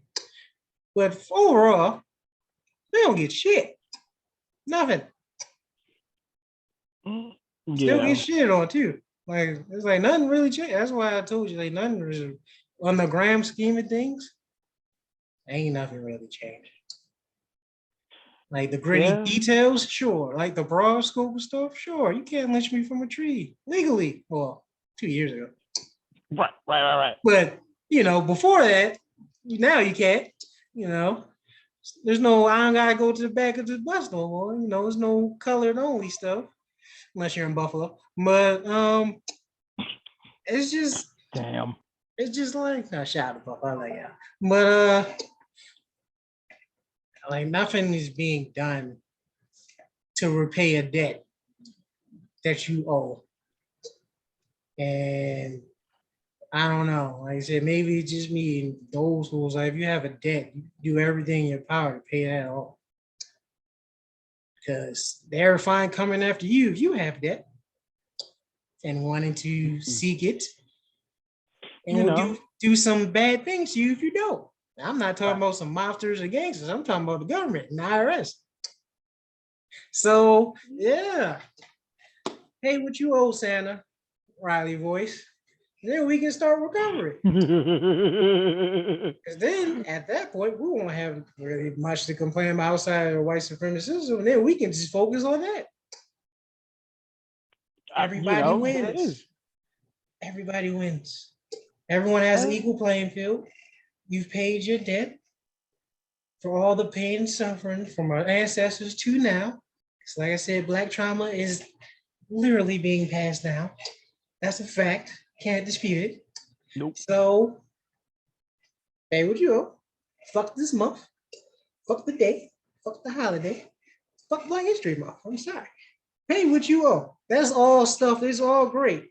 But overall, they don't get shit. Nothing. Still get shit on too. Like it's like nothing really changed. That's why I told you like nothing really, on the grand scheme of things, ain't nothing really changed. Like the gritty details, sure. Like the broad scope of stuff, sure. You can't lynch me from a tree legally. Well, 2 years ago. Right. But before that, now you can't. There's no. I don't gotta go to the back of the bus no more. There's no colored only stuff, unless you're in Buffalo. But it's just damn. It's just like shout out to Buffalo, like yeah. But like nothing is being done to repay a debt that you owe. And I don't know. Like I said, maybe it's just me and those schools. Like if you have a debt, you do everything in your power to pay that off. Because they're fine coming after you if you have debt and wanting to seek it. And will do some bad things to you if you don't. I'm not talking about some mobsters or gangsters. I'm talking about the government and the IRS. So, yeah. Hey, what you owe, Santa? Riley voice. Then we can start recovering. Because then, at that point, we won't have really much to complain about outside of white supremacism. And then we can just focus on that. Everybody wins. Everybody wins. Everyone has an equal playing field. You've paid your debt for all the pain and suffering from our ancestors to now. Because like I said, Black trauma is literally being passed down. That's a fact. Can't dispute it. Nope. So, pay what you owe. Fuck this month. Fuck the day. Fuck the holiday. Fuck Black History Month. I'm sorry. Pay what you owe. That's all stuff. It's all great.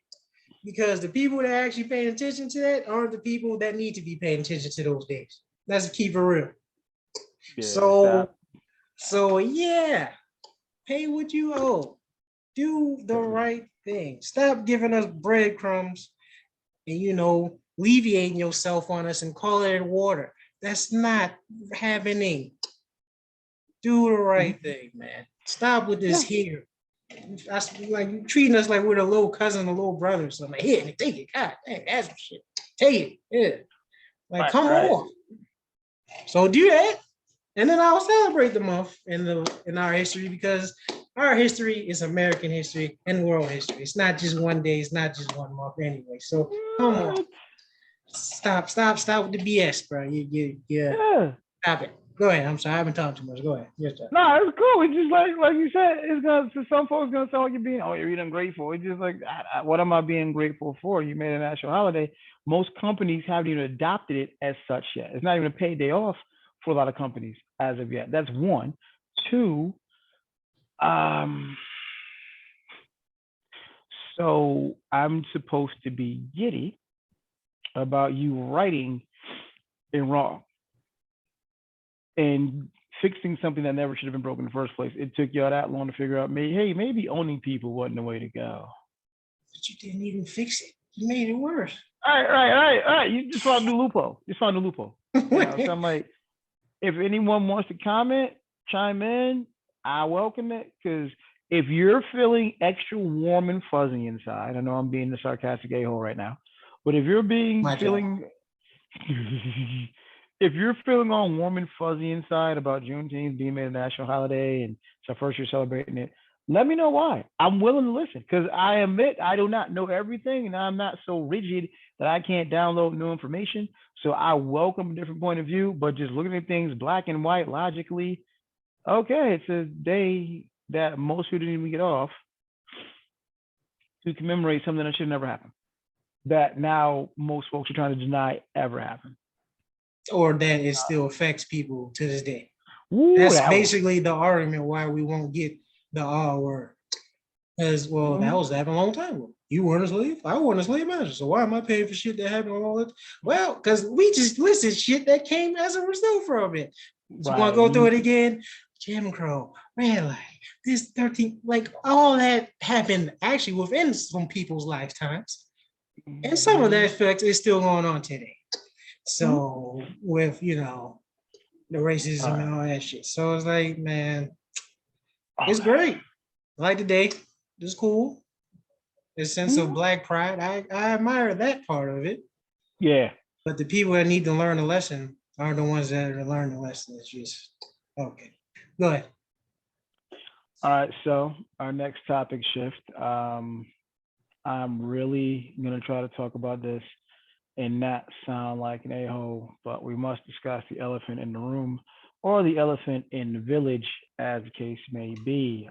Because the people that are actually paying attention to that aren't the people that need to be paying attention to those days. Let's keep it real. Yeah, so yeah, pay what you owe. Do the right thing. Stop giving us breadcrumbs and alleviating yourself on us and calling it water. That's not happening. Do the right thing, man. Stop with this here. That's like treating us like we're the little cousin, the little brother. So I'm like, here, take it. God dang, that's some shit. Take it. Yeah. Like, come on. So do that. And then I'll celebrate the month in our history, because our history is American history and world history. It's not just one day, it's not just 1 month anyway. So come on. Stop with the BS, bro. Yeah. Stop it. Go ahead. I'm sorry. I haven't talked too much. Go ahead. Yes, sir. No, it's cool. It's just like you said, it's gonna, to some folks, gonna sound like you're being, you're ungrateful. It's just like, what am I being grateful for? You made a national holiday. Most companies haven't even adopted it as such yet. It's not even a paid day off for a lot of companies as of yet. That's one. Two, so I'm supposed to be giddy about you writing it wrong and fixing something that never should have been broken in the first place. It took y'all that long to figure out, maybe owning people wasn't the way to go. But you didn't even fix it. You made it worse. All right. You just found a new loophole. So I'm like, if anyone wants to comment, chime in, I welcome it. Because if you're feeling extra warm and fuzzy inside, I know I'm being the sarcastic a-hole right now, but if you're feeling if you're feeling all warm and fuzzy inside about Juneteenth being made a national holiday and it's our first year celebrating it, let me know why. I'm willing to listen because I admit I do not know everything and I'm not so rigid that I can't download new information. So I welcome a different point of view, but just looking at things black and white logically, okay, it's a day that most people didn't even get off to commemorate something that should never happen. That now most folks are trying to deny ever happened. Or that it still affects people to this day. Ooh, that's basically the argument why we won't get the R word. Because, that was happened a long time ago. You weren't a slave. I wasn't a slave master. So why am I paying for shit that happened all that? Well, because we just listed shit that came as a result from it. So you want to go through it again? Jim Crow, red light, this 13, like all that happened actually within some people's lifetimes. And some of that effect is still going on today. So with, the racism and all that shit. So it's like, man, it's great. I like the day. It's cool. The sense of Black pride. I admire that part of it. Yeah. But the people that need to learn the lesson are the ones that are learning the lesson. It's just, okay. Go ahead. All right. So our next topic shift. I'm really going to try to talk about this and not sound like an a-hole, but we must discuss the elephant in the room or the elephant in the village, as the case may be.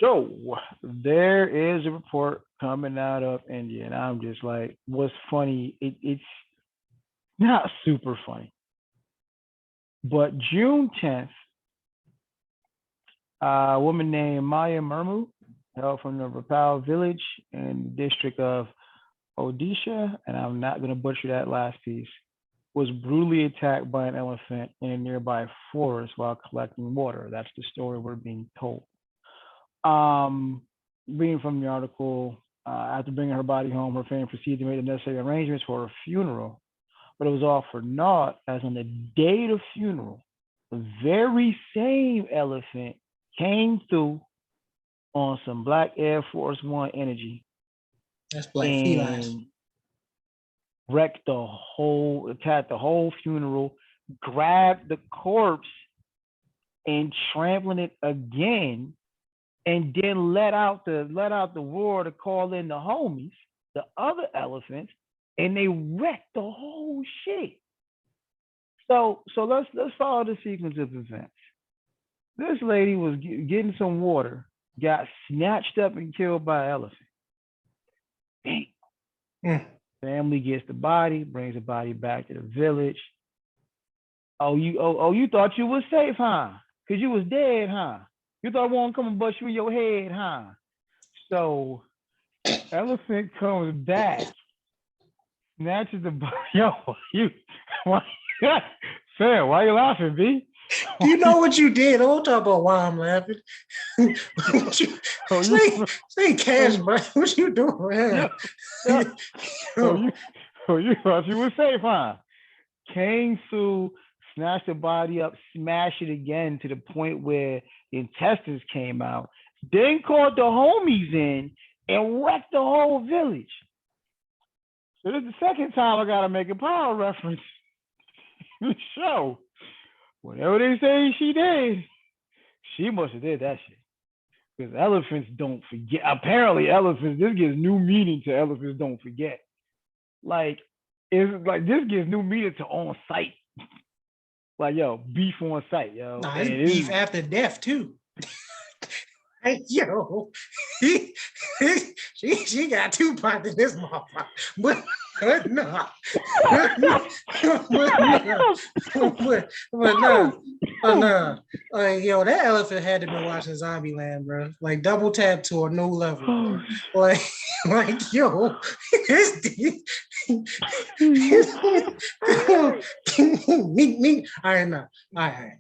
So there is a report coming out of India, and I'm just like, what's funny? It's not super funny, but June 10th, a woman named Maya Murmu, hailed from the Rapal village in the district of Odisha, and I'm not going to butcher that last piece, was brutally attacked by an elephant in a nearby forest while collecting water. That's the story we're being told. Reading from the article, after bringing her body home, her family proceeded to make the necessary arrangements for her funeral, but it was all for naught, as on the day of the funeral, the very same elephant came through on some Black Air Force One energy. That's Black felines. Attacked the whole funeral, grabbed the corpse and trampling it again, and then let out the roar to call in the homies, the other elephants, and they wrecked the whole shit. So let's follow the sequence of events. This lady was getting some water, got snatched up and killed by an elephant. Family gets the body, brings the body back to the village. You thought you was safe, huh? Because you was dead, huh? You thought I won't come and bust you in your head, huh? So elephant comes back, snatches the body. Yo, Sam, why you laughing, B? You know what you did? Don't talk about why I'm laughing. Say cash, bro. What you doing, man? You thought you were safe, huh? Came through, snatched the body up, smashed it again to the point where the intestines came out. Then called the homies in and wrecked the whole village. So this is the second time I gotta make a power reference in the show. Whatever they say she did, she must have did that shit. Because elephants don't forget. Apparently, elephants, this gives new meaning to elephants don't forget. Like, it's like this gives new meaning to on sight. Like, yo, beef on sight, yo. Nah, it's beef after death, too. Yo, she got two parts in this motherfucker. But no. Like, yo, that elephant had to be watching Zombieland, bro. Like double tap to a new level. Like, yo, Me. All right, now. All right.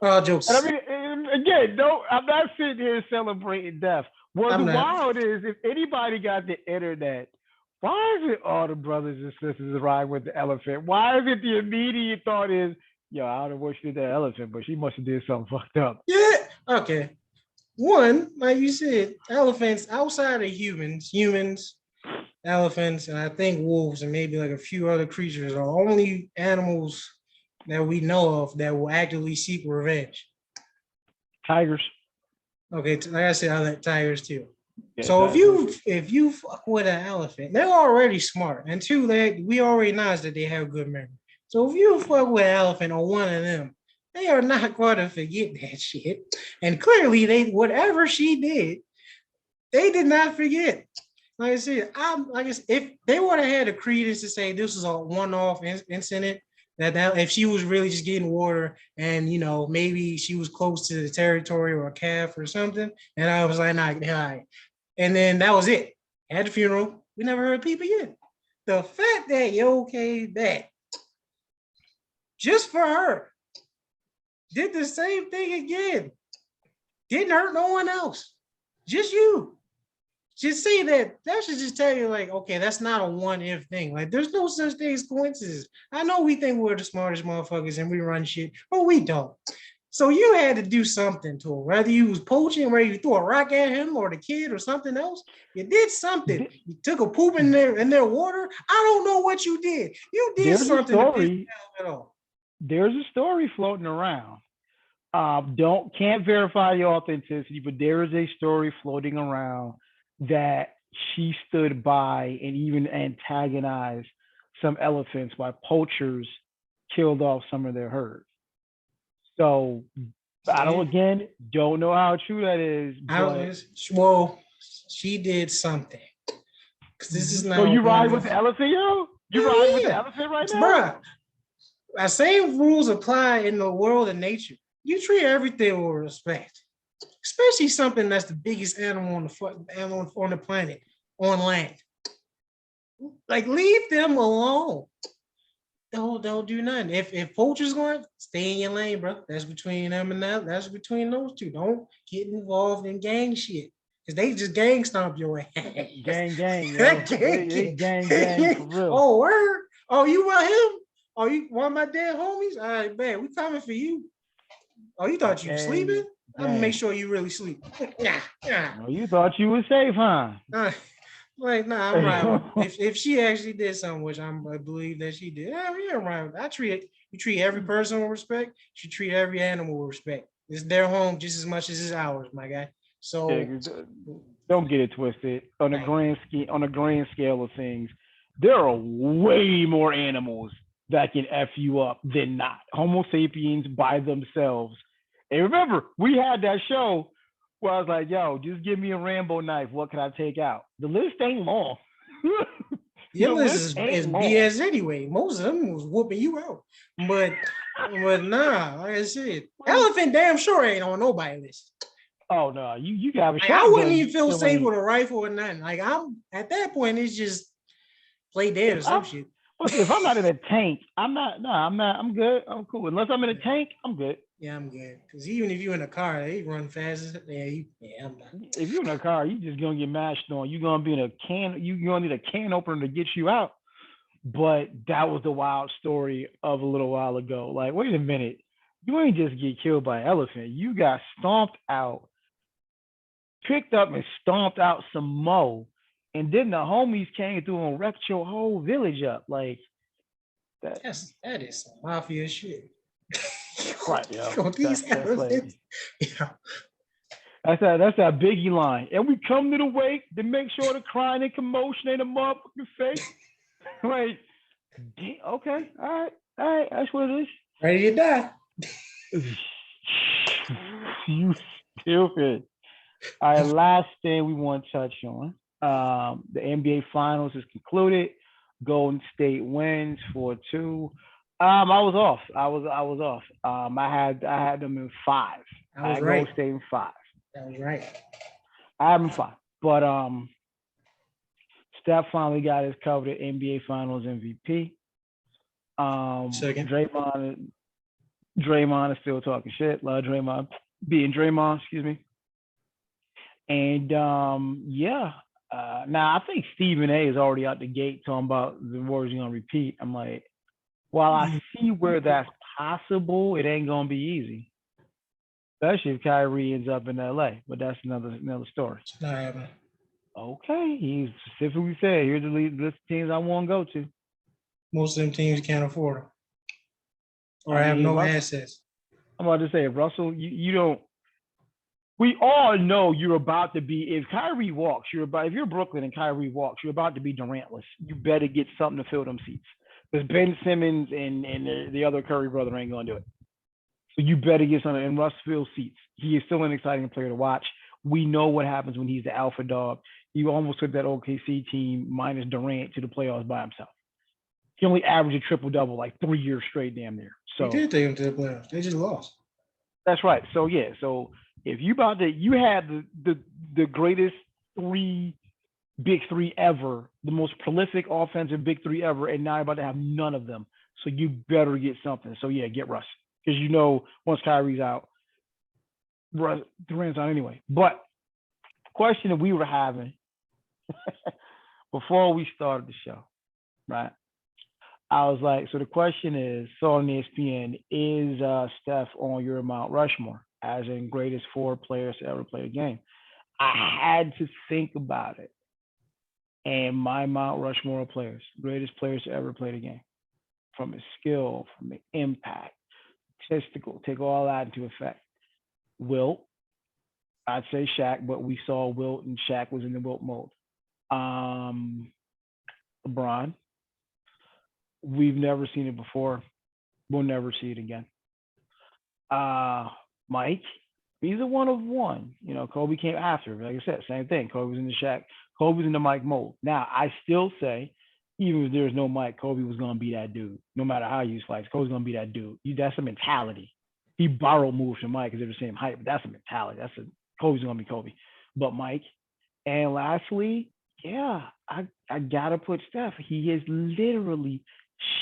All jokes. And I mean, again, no, I'm not sitting here celebrating death. What's wild is if anybody got the internet, why is it all the brothers and sisters ride with the elephant? Why is it the immediate thought is, yo, I don't know what she did to that elephant, but she must have did something fucked up. Yeah. Okay. One, like you said, elephants outside of humans, elephants, and I think wolves and maybe like a few other creatures are only animals that we know of that will actively seek revenge. Tigers. Okay, like I said, I like tigers too. Yeah, so tigers. if you fuck with an elephant, they're already smart, and two, we already know that they have good memory. So if you fuck with an elephant or one of them, they are not going to forget that shit. And clearly, whatever she did, they did not forget. Like I said, if they would have had a credence to say this was a one-off incident, that if she was really just getting water and maybe she was close to the territory or a calf or something, and I was like, nah, and then that was it. At the funeral, we never heard people again. The fact that Yo came back just for her, did the same thing again, didn't hurt no one else, just you. Just say that should just tell you, like, okay, that's not a one-if thing. Like, there's no such thing as coincidences. I know we think we're the smartest motherfuckers and we run shit, but we don't. So you had to do something to him, whether you was poaching, whether you threw a rock at him or the kid or something else. You did something. You took a poop in their water. I don't know what you did. You did something to piss me off. There's a story floating around. Can't verify the authenticity, but there is a story floating around that she stood by and even antagonized some elephants while poachers killed off some of their herds. So I don't know how true that is. Well, she did something. Because this is not. So you ride with the elephant, yo? You ride with the elephant right now? Bruh, the same rules apply in the world of nature. You treat everything with respect. Especially something that's the biggest animal on the planet, on land. Like, leave them alone. Don't do nothing. If poachers going, stay in your lane, bro. That's between them and that. That's between those two. Don't get involved in gang shit. Because they just gang stomp your ass. Gang, yo. gang, for real. Oh, word? Oh, you want him? Oh, you want my dead homies? All right, man, we coming for you. Oh, you thought you were sleeping? I'm gonna make sure you really sleep. Oh, you thought you were safe, huh? I'm right. If she actually did something, which I believe that she did, yeah, right. You treat every person with respect. You treat every animal with respect. It's their home just as much as it's ours, my guy. So don't get it twisted. On a grand scale of things, there are way more animals that can F you up than not. Homo sapiens by themselves. And remember, we had that show where I was like, yo, just give me a Rambo knife. What can I take out? The list ain't long. Your list is BS anyway. Most of them was whooping you out. But nah, like I said, elephant damn sure ain't on nobody's list. Oh no, you got a shotgun. I wouldn't even feel safe with a rifle or nothing. Like, I'm at that point, it's just play dead or some shit. If I'm not in a tank, I'm good. I'm cool. Unless I'm in a tank, I'm good. Yeah, I'm good. Because even if you're in a car, they run fast. I'm not. If you're in a car, you just gonna get mashed on. You're gonna be in a can. You're gonna need a can opener to get you out. But that was the wild story of a little while ago. Like, wait a minute, you ain't just get killed by an elephant. You got stomped out, picked up and stomped out some mo, and then the homies came through and wrecked your whole village up. Like that is some mafia shit. Right, yo. These elephants. Yeah. That's that Biggie line. And we come to the wake to make sure the crying and commotion ain't a motherfucking fake. Right. Okay. All right. That's what it is. Ready to die. You stupid. All right. Last thing we want to touch on. The NBA Finals is concluded. Golden State wins 4-2. I was off. I was off. I had them in 5. I was right. Golden State in 5. That was right. I had them in 5. But Steph finally got his coveted NBA Finals MVP. Second. Draymond is still talking shit. Love Draymond being Draymond, excuse me. And now I think Stephen A is already out the gate talking about the Warriors gonna repeat. I'm like, while I see where that's possible, it ain't gonna be easy. Especially if Kyrie ends up in LA. But that's another story. It's not happening. Okay. He specifically said, here's the list of teams I want to go to. Most of them teams can't afford them. Or have no assets. I'm about to say, Russell, you don't. We all know you're about to be. If Kyrie walks, if you're Brooklyn and Kyrie walks, you're about to be Durantless. You better get something to fill them seats because Ben Simmons and the other Curry brother ain't gonna do it. So you better get something in Russ fills seats. He is still an exciting player to watch. We know what happens when he's the alpha dog. He almost took that OKC team minus Durant to the playoffs by himself. He only averaged a triple-double like 3 years straight, damn near. So he did take him to the playoffs. They just lost. That's right. So yeah. So if you had the greatest big three ever, the most prolific offensive big three ever, and now you're about to have none of them. So you better get something. So yeah, get Russ because once Kyrie's out, Durant's out anyway. But question that we were having before we started the show, right? I was like, so the question is, so on ESPN, is Steph on your Mount Rushmore, as in greatest 4 players to ever play a game? I had to think about it. And my Mount Rushmore of players, greatest players to ever play the game, from his skill, from the impact, statistical, take all that into effect. Wilt, I'd say Shaq, but we saw Wilt and Shaq was in the Wilt mode. LeBron, we've never seen it before. We'll never see it again. Mike, he's a one of one. Kobe came after. Like I said, same thing. Kobe was in the Shaq. Kobe was in the Mike mode. Now, I still say, even if there's no Mike, Kobe was going to be that dude. No matter how you slice, Kobe's going to be that dude. That's a mentality. He borrowed moves from Mike because they're the same height, but that's a mentality. Kobe's going to be Kobe. But Mike. And lastly, yeah, I got to put Steph. He has literally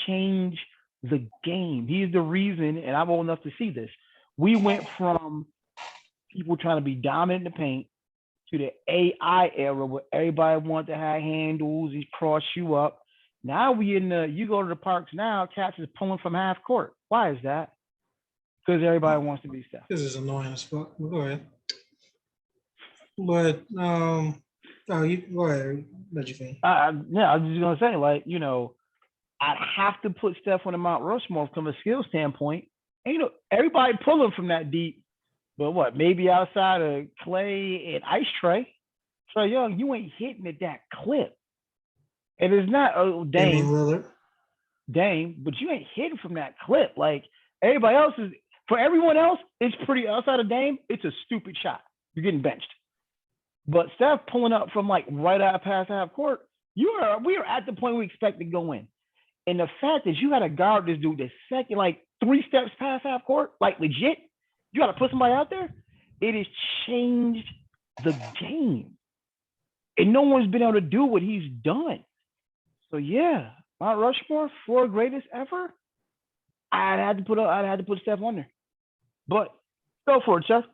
changed the game. He's the reason, and I'm old enough to see this. We went from people trying to be dominant in the paint to the AI era where everybody wanted to have handles, he cross you up. Now you go to the parks now, cats is pulling from half court. Why is that? Because everybody wants to be Steph. This is annoying as fuck. Go ahead. But you go ahead. Let you think. I was just gonna say, I'd have to put Steph on the Mount Rushmore from a skill standpoint. And everybody pulling from that deep, but maybe outside of Clay and Ice Trae Young, you ain't hitting at that clip. And it's not Dame, but you ain't hitting from that clip. Like everybody else is. For everyone else, it's pretty outside of Dame. It's a stupid shot. You're getting benched. But Steph pulling up from right out past half court, we are at the point we expect to go in. And the fact that you got to guard this dude the second, 3 steps past half court, legit, you got to put somebody out there. It has changed the game. And no one's been able to do what he's done. So yeah, Mount Rushmore, 4 greatest ever. I'd had to put Steph on there. But go for it, Chuck.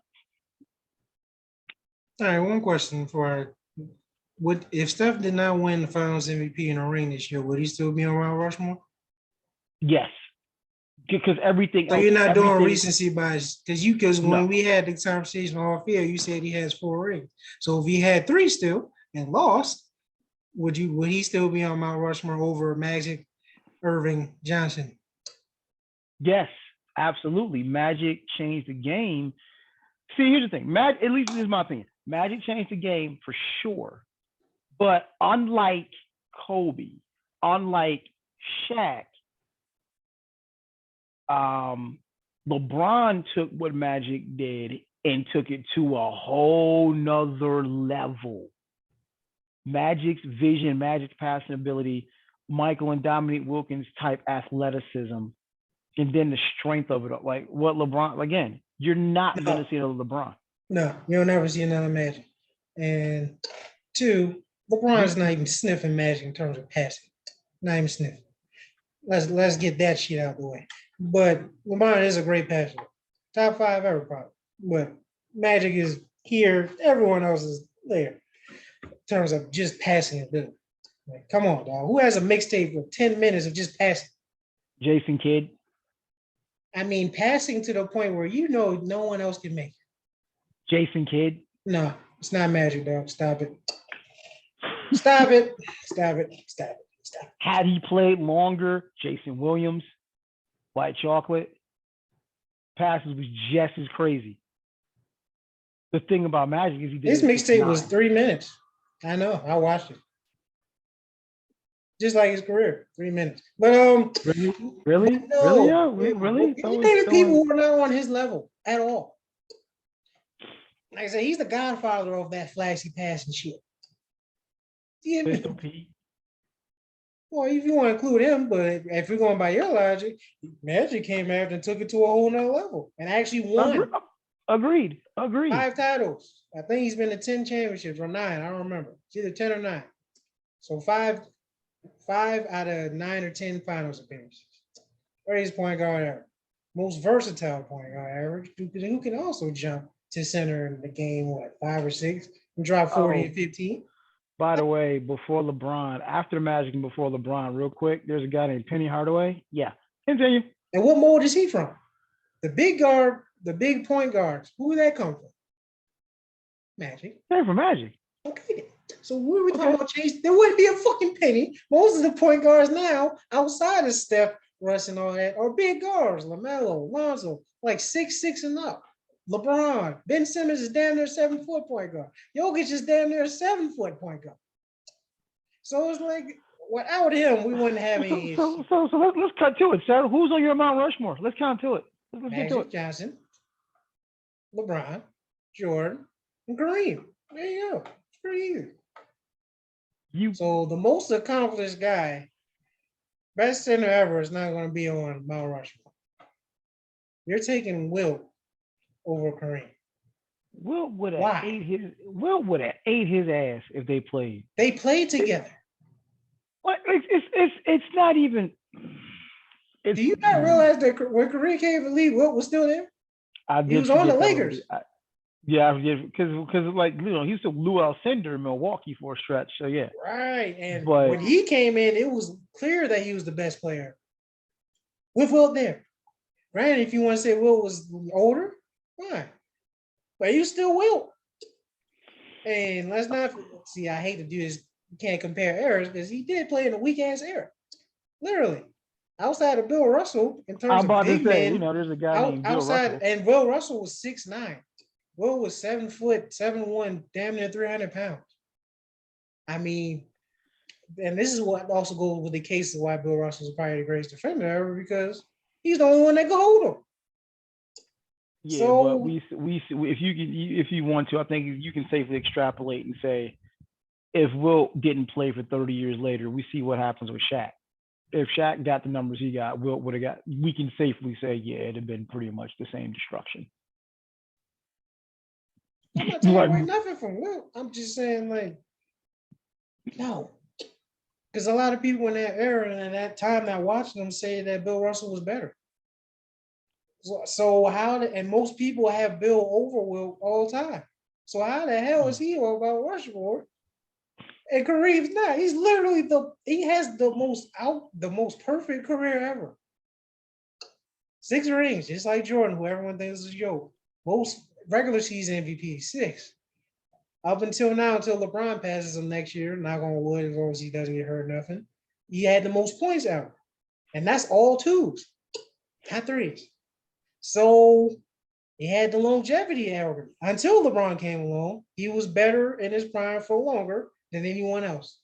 All right, one question if Steph did not win the Finals MVP in a ring this year, would he still be on Mount Rushmore? Yes, because everything. So you're not doing recency bias because when we had the conversation off field, you said he has 4 rings. So if he had 3 still and lost, would he still be on Mount Rushmore over Magic, Irving, Johnson? Yes, absolutely. Magic changed the game. See, here's the thing. Magic, at least this is my opinion. Magic changed the game for sure. But unlike Kobe, unlike Shaq, LeBron took what Magic did and took it to a whole nother level. Magic's vision, Magic's passing ability, Michael and Dominique Wilkins type athleticism, and then the strength of it. What LeBron, again, you're not going to see another LeBron. No, you'll never see another Magic. And 2, LeBron's not even sniffing Magic in terms of passing. Not even sniffing. Let's get that shit out of the way. But LeBron is a great passer. Top 5 ever, probably. But Magic is here. Everyone else is there in terms of just passing ability. Like, come on, dog. Who has a mixtape of 10 minutes of just passing? Jason Kidd. I mean, passing to the point where no one else can make it. Jason Kidd. No, it's not Magic, dog. Stop it. Stop it. Stop it. Stop it. Stop it. Had he played longer, Jason Williams, White Chocolate, passes was just as crazy. The thing about Magic is he did his mixtape was 3 minutes. I know. I watched it. Just like his career, 3 minutes. But really? No, really? People were not on his level at all. Like I said, he's the godfather of that flashy passing shit. Well, if you want to include him, but if you're going by your logic, Magic came after and took it to a whole nother level and actually won. Agreed. 5 titles. I think he's been to 10 championships or 9. I don't remember. It's either 10 or 9. So 5 out of 9 or 10 finals appearances. Greatest point guard ever. Most versatile point guard ever. Who can also jump to center in the game, 5 or 6, and drop 40 and 15. By the way, before LeBron, after Magic and before LeBron, real quick, there's a guy named Penny Hardaway. Yeah, continue. And what mold is he from? The big guard, the big point guards. Who did that come from? Magic. Came from Magic. Okay. So what are we talking about, Chase? There wouldn't be a fucking penny. Most of the point guards now, outside of Steph, Russ, and all that, are big guards. LaMelo, Lonzo, like 6'6" and up. LeBron, Ben Simmons is damn near 7-foot point guard. Jokic is damn near a 7-foot point guard. So it's like, without him, we wouldn't have any. So let's cut to it, Sarah. Who's on your Mount Rushmore? Let's count to it. Let's get to Magic it. Johnson, LeBron, Jordan, and Kareem. There you go. It's pretty easy. So the most accomplished guy, best center ever, is not going to be on Mount Rushmore. You're taking Wilt over Kareem. Wilt would have ate his ass if they played. They played together. What? It's not even. Do you not realize that when Kareem came to the league, Wilt was still there? He was on the Lakers. Because like he used to Lou Alcindor in Milwaukee for a stretch. So yeah. Right, and when he came in, it was clear that he was the best player with Wilt there. Granted, if you want to say Wilt was older, fine, but he was still Wilt. And let's not see. I hate to do this. You can't compare eras because he did play in a weak ass era, literally. Outside of Bill Russell, in terms of big men, there's a guy named Bill Russell. And Bill Russell was 6'9". Will was 7 foot, 7'1", damn near 300 pounds. I mean, and this is what also goes with the case of why Bill Russell is probably the greatest defender ever, because he's the only one that can hold him. Yeah, so, but we if you want to, I think you can safely extrapolate and say, if Wilt didn't play for 30 years later, we see what happens with Shaq. If Shaq got the numbers he got, Wilt would have got. We can safely say, yeah, it'd have been pretty much the same destruction. I'm not taking away nothing from Wilt. I'm just saying, like, no. Because a lot of people in that era and at that time that watched them say that Bill Russell was better. So and most people have Bill over Wilt all the time. So how the hell is he about Rushmore? And Kareem's not. He's literally he has the most perfect career ever. 6 rings, just like Jordan, who everyone thinks is a joke. Most regular season MVP, 6. Up until now, until LeBron passes him next year, knock on wood, as long as he doesn't get hurt, nothing. He had the most points ever. And that's all 2s, not 3s. So he had the longevity ever. Until LeBron came along, he was better in his prime for longer than anyone else.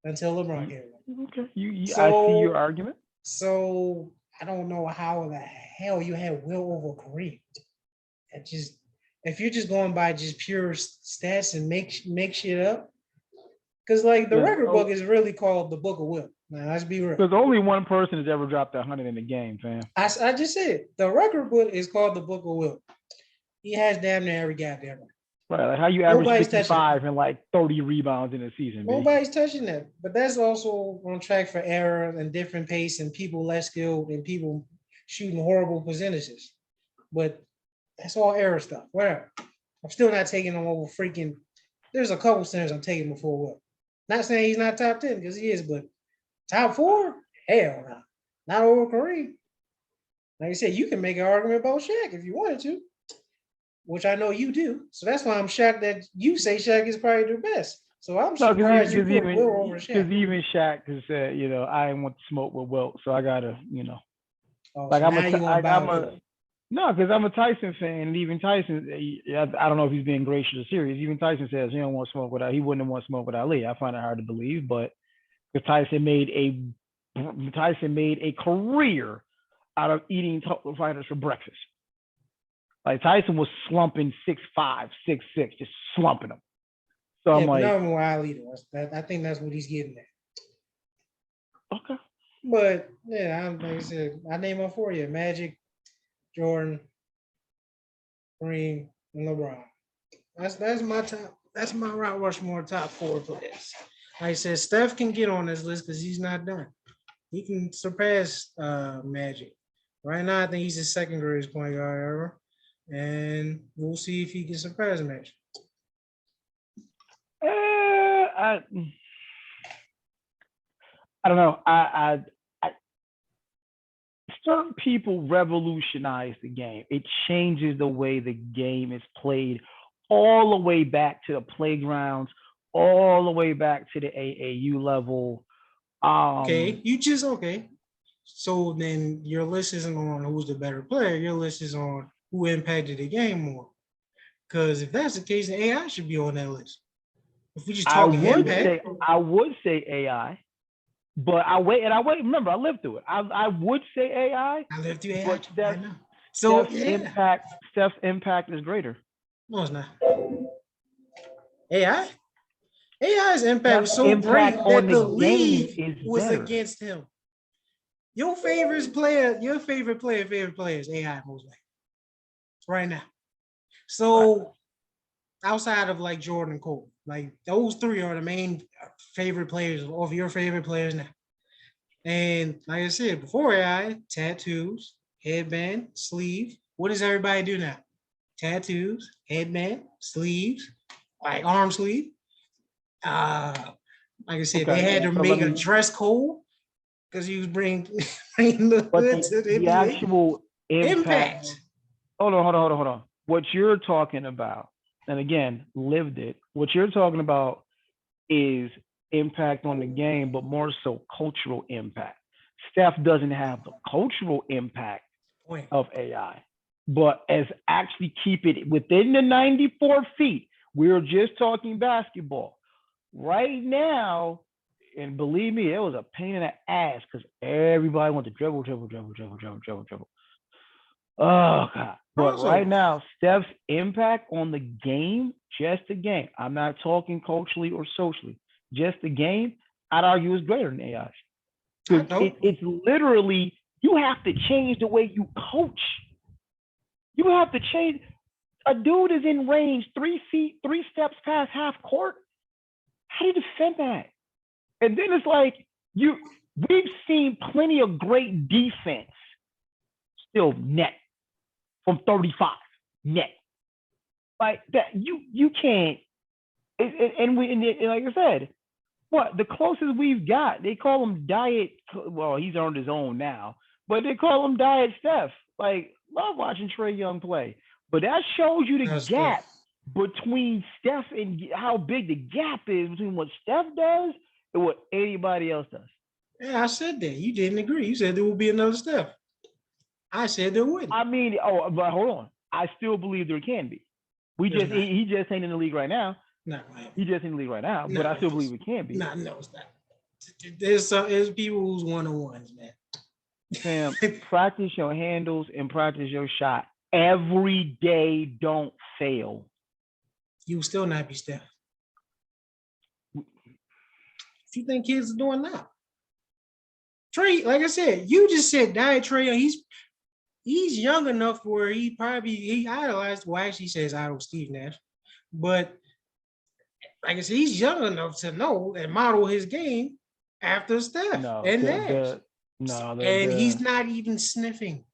Until LeBron came along. Okay, I see your argument. So I don't know how the hell you had Will over Kareem. If you're just going by just pure stats and make shit up, because like the record book is really called the Book of Will. Now let's be real. Because only one person has ever dropped 100 in a game, fam. I just said it. The record book is called the Book of Will. He has damn near every goddamn one. Right. Like how you average Nobody's touching 55 and like 30 rebounds in a season, B. Nobody's touching that. But that's also on track for error and different pace and people less skilled and people shooting horrible percentages. But that's all error stuff. Whatever. I'm still not taking him over freaking. There's a couple centers I'm taking before what? Not saying he's not top 10 because he is, but top 4? Hell no. Not over Kareem. Like I said, you can make an argument about Shaq if you wanted to, which I know you do. So that's why I'm shocked that you say Shaq is probably the best. So I'm surprised you put Will over Shaq. Because even Shaq has said, you know, I didn't want to smoke with Wilt, so I gotta, you know. Oh, like so no, because I'm a Tyson fan, and even Tyson, I don't know if he's being gracious or serious. Even Tyson says he don't want to smoke with he wouldn't want to smoke with Ali. I find it hard to believe, but because Tyson made a career out of eating fighters for breakfast. Like Tyson was slumping 6'5", 6'6", just slumping them. So yeah, I'm like, Ali, I think that's what he's getting at. Okay. But yeah, like I said, I name them for you: Magic, Jordan, Kareem, and LeBron. That's my top. That's my Rushmore top 4 players. Like I said, Steph can get on this list because he's not done. He can surpass Magic. Right now, I think he's the second greatest point guard ever, and we'll see if he can surpass Magic. I don't know. I certain people revolutionize the game. It changes the way the game is played, all the way back to the playgrounds, all the way back to the AAU level. Okay, okay. So then your list isn't on who's the better player. Your list is on who impacted the game more. Because if that's the case, then AI should be on that list. If we just talking impact, I would say AI. But remember, I lived through it. I would say AI. I lived through AI. But Steph's impact is greater. No, it's not. AI's impact was so great that the league was against him. Your favorite player is AI most likely. Right now. So outside of like Jordan and Kobe, like those 3 are the main favorite players of your favorite players now. And like I said before, AI, tattoos, headband, sleeve. What does everybody do now? Tattoos, headband, sleeves, like arm sleeve. Like I said, they had to make a dress code because he was bringing the hood to the actual impact. Hold on. What you're talking about, and again, lived it. What you're talking about is impact on the game, but more so cultural impact. Steph doesn't have the cultural impact of AI, but as actually keep it within the 94 feet. We're just talking basketball right now. And believe me, it was a pain in the ass because everybody wanted to dribble. Oh, God. But right now, Steph's impact on the game, just the game, I'm not talking culturally or socially, just the game, I'd argue is greater than AI. It's literally, you have to change the way you coach. You have to change. A dude is in range 3 feet, 3 steps past half court. How do you defend that? And then it's like, we've seen plenty of great defense still net from 35 net. Like that, you can't. And like I said, what the closest we've got, they call him Diet. Well, he's earned his own now, but they call him Diet Steph. Like, love watching Trae Young play, but that shows you the gap between Steph and how big the gap is between what Steph does and what anybody else does. Yeah, I said that. You didn't agree. You said there will be another Steph. I said there wouldn't. I mean, but hold on. I still believe there can be. He just ain't in the league right now. No, he just in the league right now, but I still believe it can be. No, it's not. There's people who's 1-on-1s, man. Sam, practice your handles and practice your shot every day. Don't fail. You will still not be Steph. If you think kids are doing now. Trae, like I said, you just said Diet Trae. He's young enough where he idolized. Well, actually, he says idol Steve Nash, But like I said, he's young enough to know and model his game after Steph No, and Nash. And he's not even sniffing.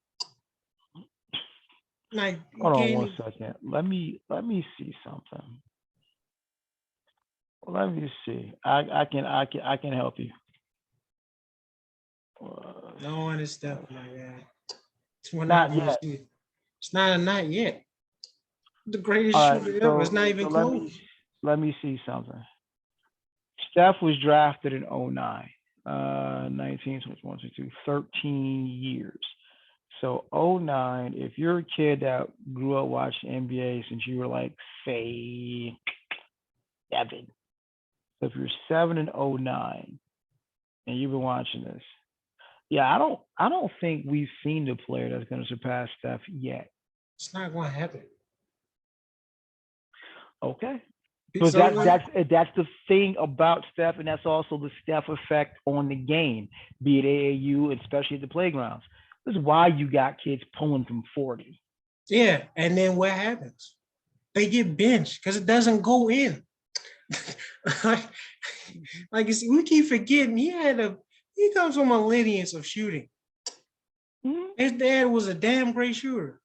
Like, hold on one second. Let me see something. Let me see. I can help you. No one is Steph, my guy. Not yet. It's not yet. The greatest shooter ever. It's not even close. Let me see something. Steph was drafted in 09. 19, 21, 22, 13 years. So 09, if you're a kid that grew up watching NBA since you were like, say, 7. So if you're 7 in 09 and you've been watching this, yeah, I don't think we've seen the player that's going to surpass Steph yet. It's not going to happen. Okay. So that's the thing about Steph, and that's also the Steph effect on the game, be it AAU, and especially at the playgrounds. This is why you got kids pulling from 40. Yeah, and then what happens? They get benched because it doesn't go in. Like you see, we keep forgetting he comes from a lineage of shooting. Mm-hmm. His dad was a damn great shooter.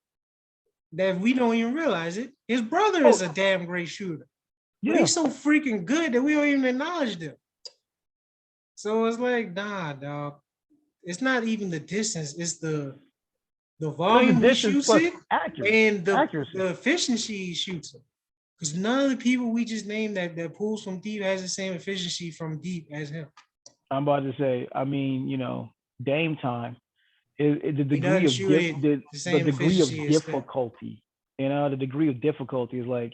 That we don't even realize it. His brother is a damn great shooter. Yeah. But he's so freaking good that we don't even acknowledge them. So it's like, nah, dog. It's not even the distance, it's the volume he shoots it and the efficiency he shoots it. Because none of the people we just named that pulls from deep has the same efficiency from deep as him. I'm about to say, I mean, Dame time. The degree of difficulty, the degree of difficulty is like,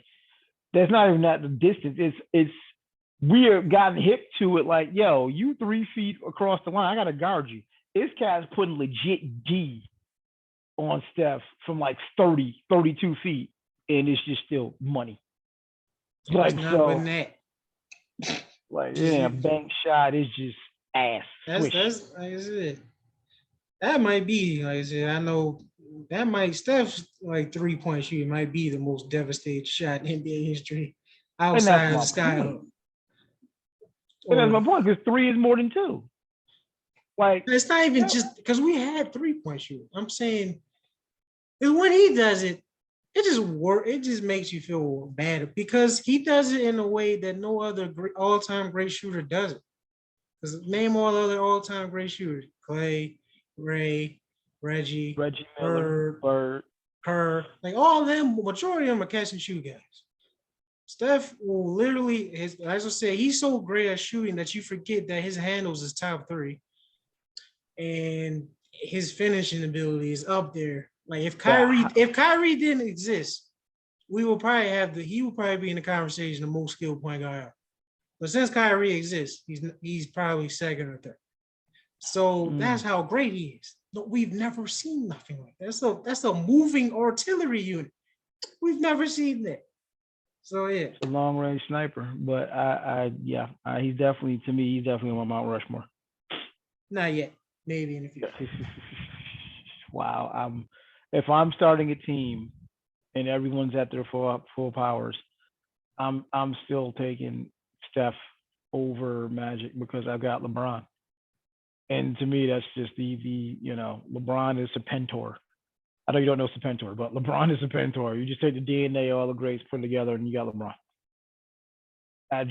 there's not even that the distance. It's we are gotten hip to it. Like, yo, you 3 feet across the line, I gotta guard you. This cat's putting legit D on Steph from like 30, 32 feet, and it's just still money. Like, so, like, yeah, bank shot is just ass. That's like I said. That might be, like I said, I know that Steph's like 3-point shooting might be the most devastating shot in NBA history outside of the skyhook. And that's my point, because 3 is more than 2. Like, it's not even just because we had 3-point shooting. I'm saying is when he does it, it just makes you feel bad because he does it in a way that no other all-time great shooter does it. Because name all other all-time great shooters: Clay, Ray, Reggie Miller, Bird, Kerr, like all of them, majority of them are catch and shoot guys. Steph will literally, as I say, he's so great at shooting that you forget that his handles is top 3. And his finishing ability is up there. Like if Kyrie didn't exist, he would probably be in the conversation the most skilled point guard. But since Kyrie exists, he's probably second or third. So that's how great he is. But we've never seen nothing like that. That's a moving artillery unit. We've never seen that. So yeah, it's a long range sniper. But he's definitely, to me, he's definitely on Mount Rushmore. Not yet. Maybe in the future. Wow. If I'm starting a team and everyone's at their full powers, I'm still taking Steph over Magic because I've got LeBron. And to me, that's just the LeBron is a pentor. I know you don't know Serpentor, but LeBron is a pentor. You just take the DNA of all the greats, put it together, and you got LeBron.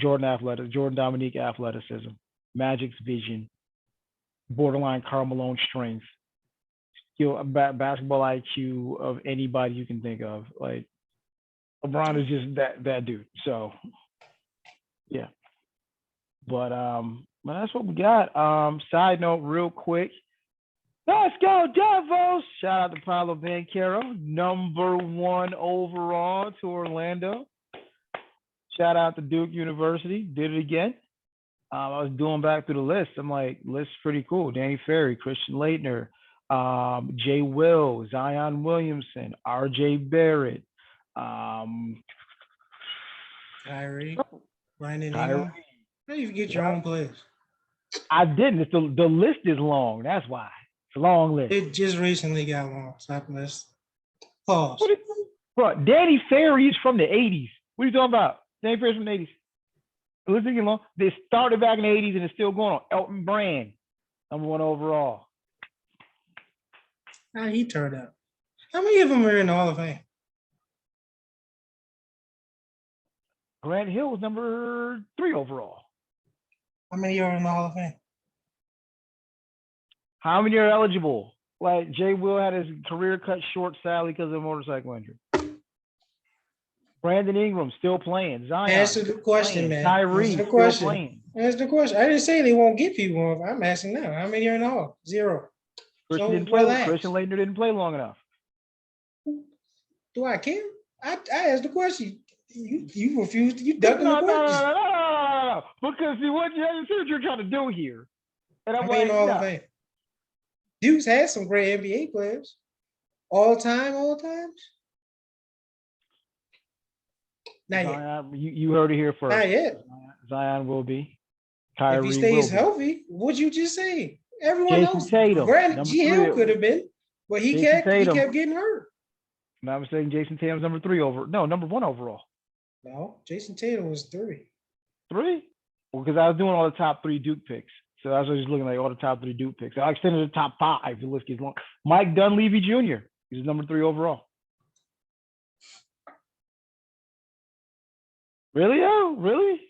Jordan Dominique athleticism, Magic's vision, borderline Karl Malone strength, basketball IQ of anybody you can think of. Like, LeBron is just that dude. So, yeah. But that's what we got. Side note, real quick. Let's go, Devils! Shout out to Paolo Banchero, #1 overall to Orlando. Shout out to Duke University, did it again. I was doing back through the list. I'm like, list pretty cool. Danny Ferry, Christian Laettner, Jay Will, Zion Williamson, RJ Barrett, Kyrie, Brandon Ingram. How do you get your own players? I didn't. The list is long. That's why. It's a long list. It just recently got long. Stop list. Pause. Bro, Danny Ferry is from the 80s. What are you talking about? Same person from the 80s. Listen, you know, they started back in the 80s and it's still going on. Elton Brand, #1 overall. How he turned out? How many of them are in the Hall of Fame? Grant Hill was #3 overall. How many are in the Hall of Fame? How many are eligible? Like Jay Will had his career cut short, sadly, because of a motorcycle injury. Brandon Ingram still playing. Zion. Answer the question, man. Kyrie Answer the still question. playing. Answer the question. I didn't say they won't get people. I'm asking now. How many are in the Hall? 0. Christian So didn't play. relax. Christian Laettner didn't play long enough. Do I care? I asked the question. You refused. You ducking the question. No. Because see what you're trying to do here. And I'm How many in the Hall like, of Fame? Duke's had some great NBA players. All time. Not yet. Zion, you heard it here first. Not yet. Zion will be. Kyrie If he stays will be. healthy, what'd you just say? Everyone Jason else, Tatum, granted, G. Hill #3. could have been, but he Jason kept Tatum. getting hurt. Now I'm saying Jason Tatum's #3 over. No, #1 overall. No, Jason Tatum was 3. 3? Well, because I was doing all the top 3 Duke picks. So I was just looking like all the top 3 Duke picks. I extended the top 5. The list gets long. Mike Dunleavy Jr. He's #3 overall. Really? Oh, really?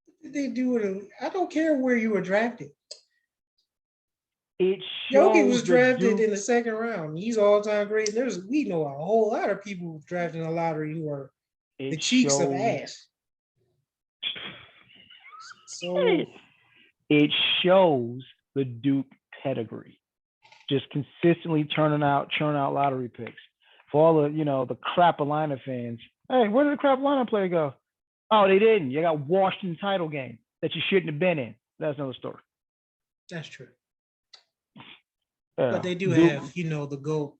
What did they do with him? I don't care where you were drafted. It Yogi shows was the drafted Duke- in the 2nd round. He's all-time great. We know a whole lot of people drafted in the lottery who are the cheeks of ass. So it shows the Duke pedigree. Just consistently churning out lottery picks. For all the, the Crapalina fans. Hey, where did the Crapalina player go? Oh, they didn't. You got washed in the title game that you shouldn't have been in. That's another story. that's true. Yeah. But they do Duke, have, the GOAT,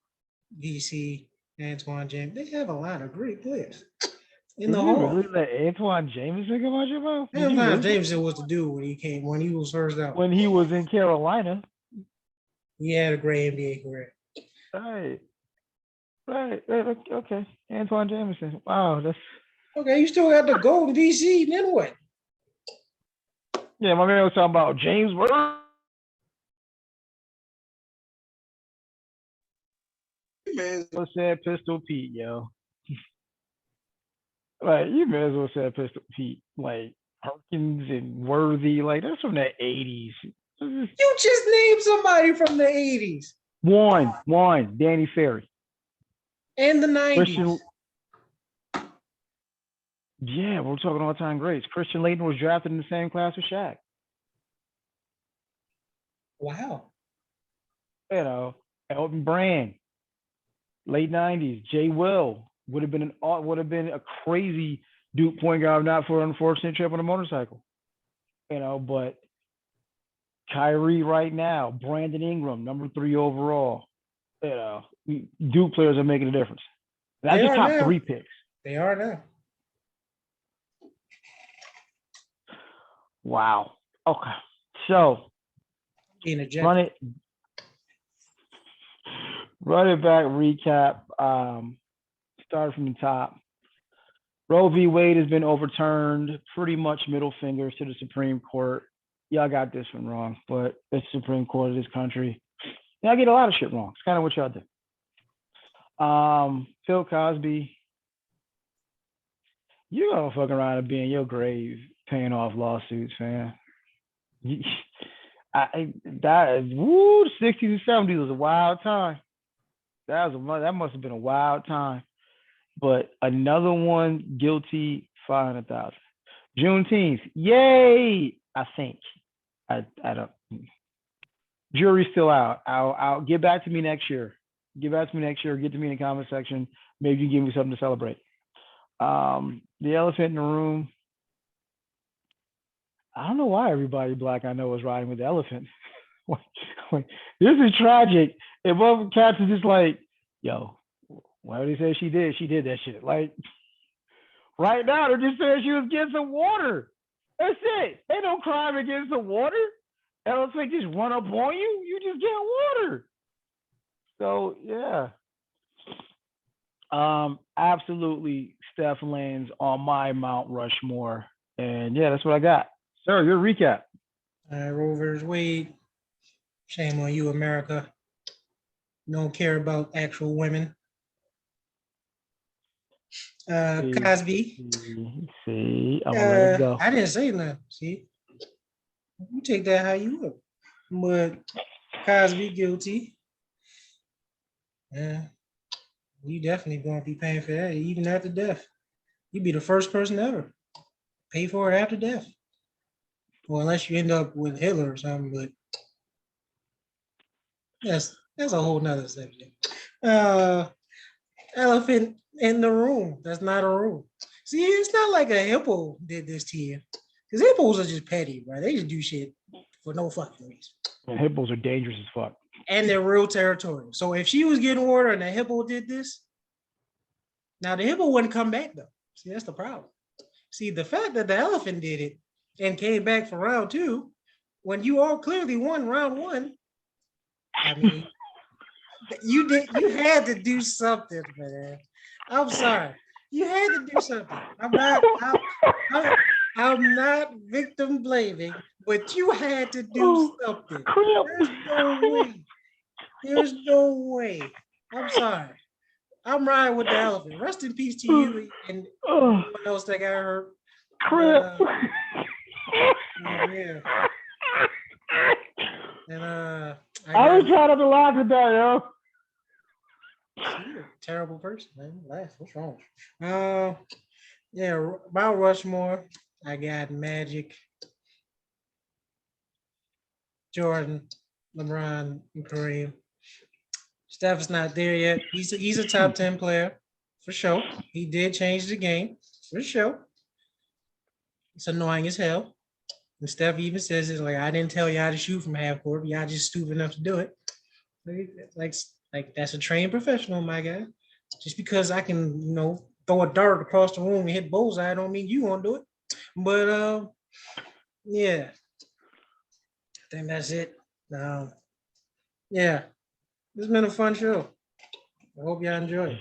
VC, Antoine James. They have a lot of great players in the Did you Hall. really let Antoine Jameson come out your mouth? Antoine Jameson was the dude when he was first out. When he was in Carolina. He had a great NBA career. Right. Okay. Antoine Jameson. Wow, that's Okay, you still got the GOAT in VC, then what? yeah. My man was talking about James Worth. Said Pistol Pete, yo. Like you may as well say Pistol Pete, like Perkins and Worthy, like that's from the 80s. You just named somebody from the 80s. One, Danny Ferry. And the 90s. Christian, yeah, we're talking all-time greats. Christian Laettner was drafted in the same class with Shaq. Wow. Elton Brand, late 90s. Jay Will would have been a crazy Duke point guard, not for an unfortunate trip on a motorcycle. But Kyrie right now, Brandon Ingram, #3 overall. Duke players are making a difference. That's just top 3 picks. They are now. Wow. Okay. So run it back, recap. Start from the top. Roe v. Wade has been overturned. Pretty much middle fingers to the Supreme Court. Y'all got this one wrong, but it's the Supreme Court of this country. Y'all get a lot of shit wrong. It's kind of what y'all do. Phil Cosby, you're gonna fuck around and be in your grave paying off lawsuits, man. That is 60s and 70s was a wild time. That must have been a wild time. But another one guilty, 500,000. Juneteenth, yay! I think. I don't. Jury's still out. I'll get back to me next year. Get to me in the comment section. Maybe you can give me something to celebrate. The elephant in the room. I don't know why everybody black I know is riding with the elephant. This is tragic. If other cats are just like, yo, why would they say she did? She did that shit. Like, right now, they're just saying she was getting some water. That's it. Ain't no crime against the water. Elephant just run up on you. You just get water. So, yeah. Absolutely, Steph lands on my Mount Rushmore, and yeah, that's what I got. Sir, your recap. Roe versus Wade. Shame on you, America. You don't care about actual women. Cosby. I'm gonna let it go. I didn't say nothing. See, you take that how you will. But Cosby guilty. Yeah, you definitely gonna be paying for that, even after death. You'd be the first person ever pay for it after death. Well, unless you end up with Hitler or something, but that's a whole nother subject. Uh, Elephant in the room. That's not a room. See, it's not like a hippo did this to you. Because hippos are just petty, right? They just do shit for no fucking reason. And hippos are dangerous as fuck. And they're real territorial. So if she was getting water and the hippo did this, now the hippo wouldn't come back though. See, that's the problem. See, the fact that the elephant did it and came back for round two, when you all clearly won round one, I mean, you had to do something, man. I'm sorry. You had to do something. I'm not victim blaming, but you had to do something. There's no way. There's no way. I'm sorry. I'm riding with the elephant. Rest in peace to you and everyone else that got hurt. Yeah. And I was trying to laugh at that, yo. You're a terrible person, man. Laugh. What's wrong? Yeah, Mount Rushmore. I got Magic, Jordan, LeBron, and Kareem. Steph's not there yet. He's a top 10 player for sure. He did change the game for sure. It's annoying as hell. And Steph even says it's like, I didn't tell y'all to shoot from half court. Y'all just stupid enough to do it. Like that's a trained professional, my guy. Just because I can, throw a dart across the room and hit bullseye, I don't mean you won't do it. But yeah, I think that's it. Yeah, it's been a fun show. I hope y'all enjoy it.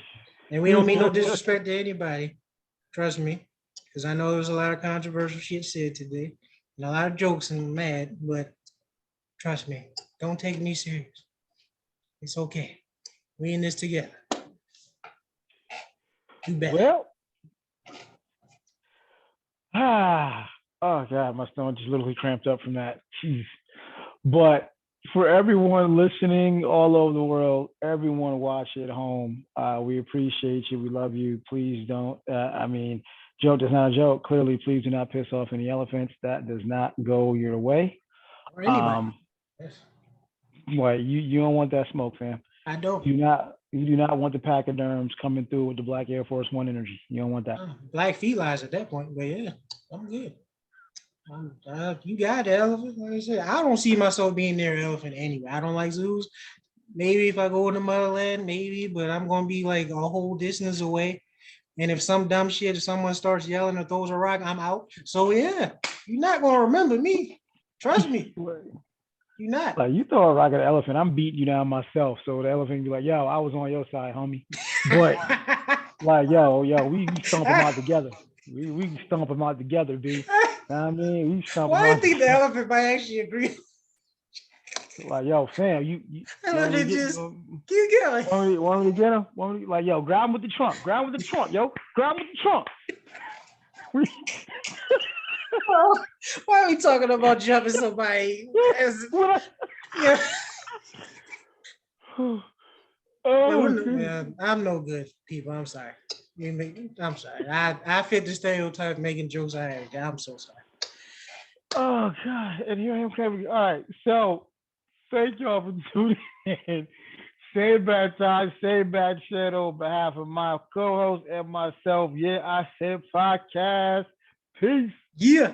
And we don't mean no disrespect to anybody. Trust me, because I know there was a lot of controversial shit said today and a lot of jokes and mad, but trust me, don't take me serious. It's okay. We in this together. You bet. Well, oh God, my stomach just literally cramped up from that. Jeez. But for everyone listening all over the world, everyone watching at home, we appreciate you. We love you. Please don't. Joke is not a joke. Clearly, please do not piss off any elephants. That does not go your way. Or anybody. Yes. What you don't want that smoke, fam. I don't. You do not want the pachyderms coming through with the Black Air Force One energy. You don't want that. Black felines at that point, but yeah, I'm good. You got the elephant. Like I said, I don't see myself being near an elephant anyway. I don't like zoos. Maybe if I go to motherland, maybe, but I'm gonna be like a whole distance away. And if some dumb shit, if someone starts yelling or throws a rock, I'm out. So yeah, you're not gonna remember me. Trust me. You're not. Like you throw a rock at an elephant, I'm beating you down myself. So the elephant be like, "Yo, I was on your side, homie." But like, yo, we stomp them out together. We stomp them out together, dude. I mean, we stomp them out. Why do you think the elephant might actually agree? Like, yo, fam, you elephant just keep going. Want me to get him? Like, yo, grab him with the trunk. Grab him with the trunk, yo. Grab him with the trunk. Why are we talking about jumping somebody? Yeah. I'm no good, people. I'm sorry. I'm sorry. I fit the stereotype making jokes. I'm so sorry. Oh God! And here I am coming. All right, so thank y'all for tuning in. Same bad time, same bad shit on behalf of my co-host and myself. Yeah, I said podcast. Peace. Yeah.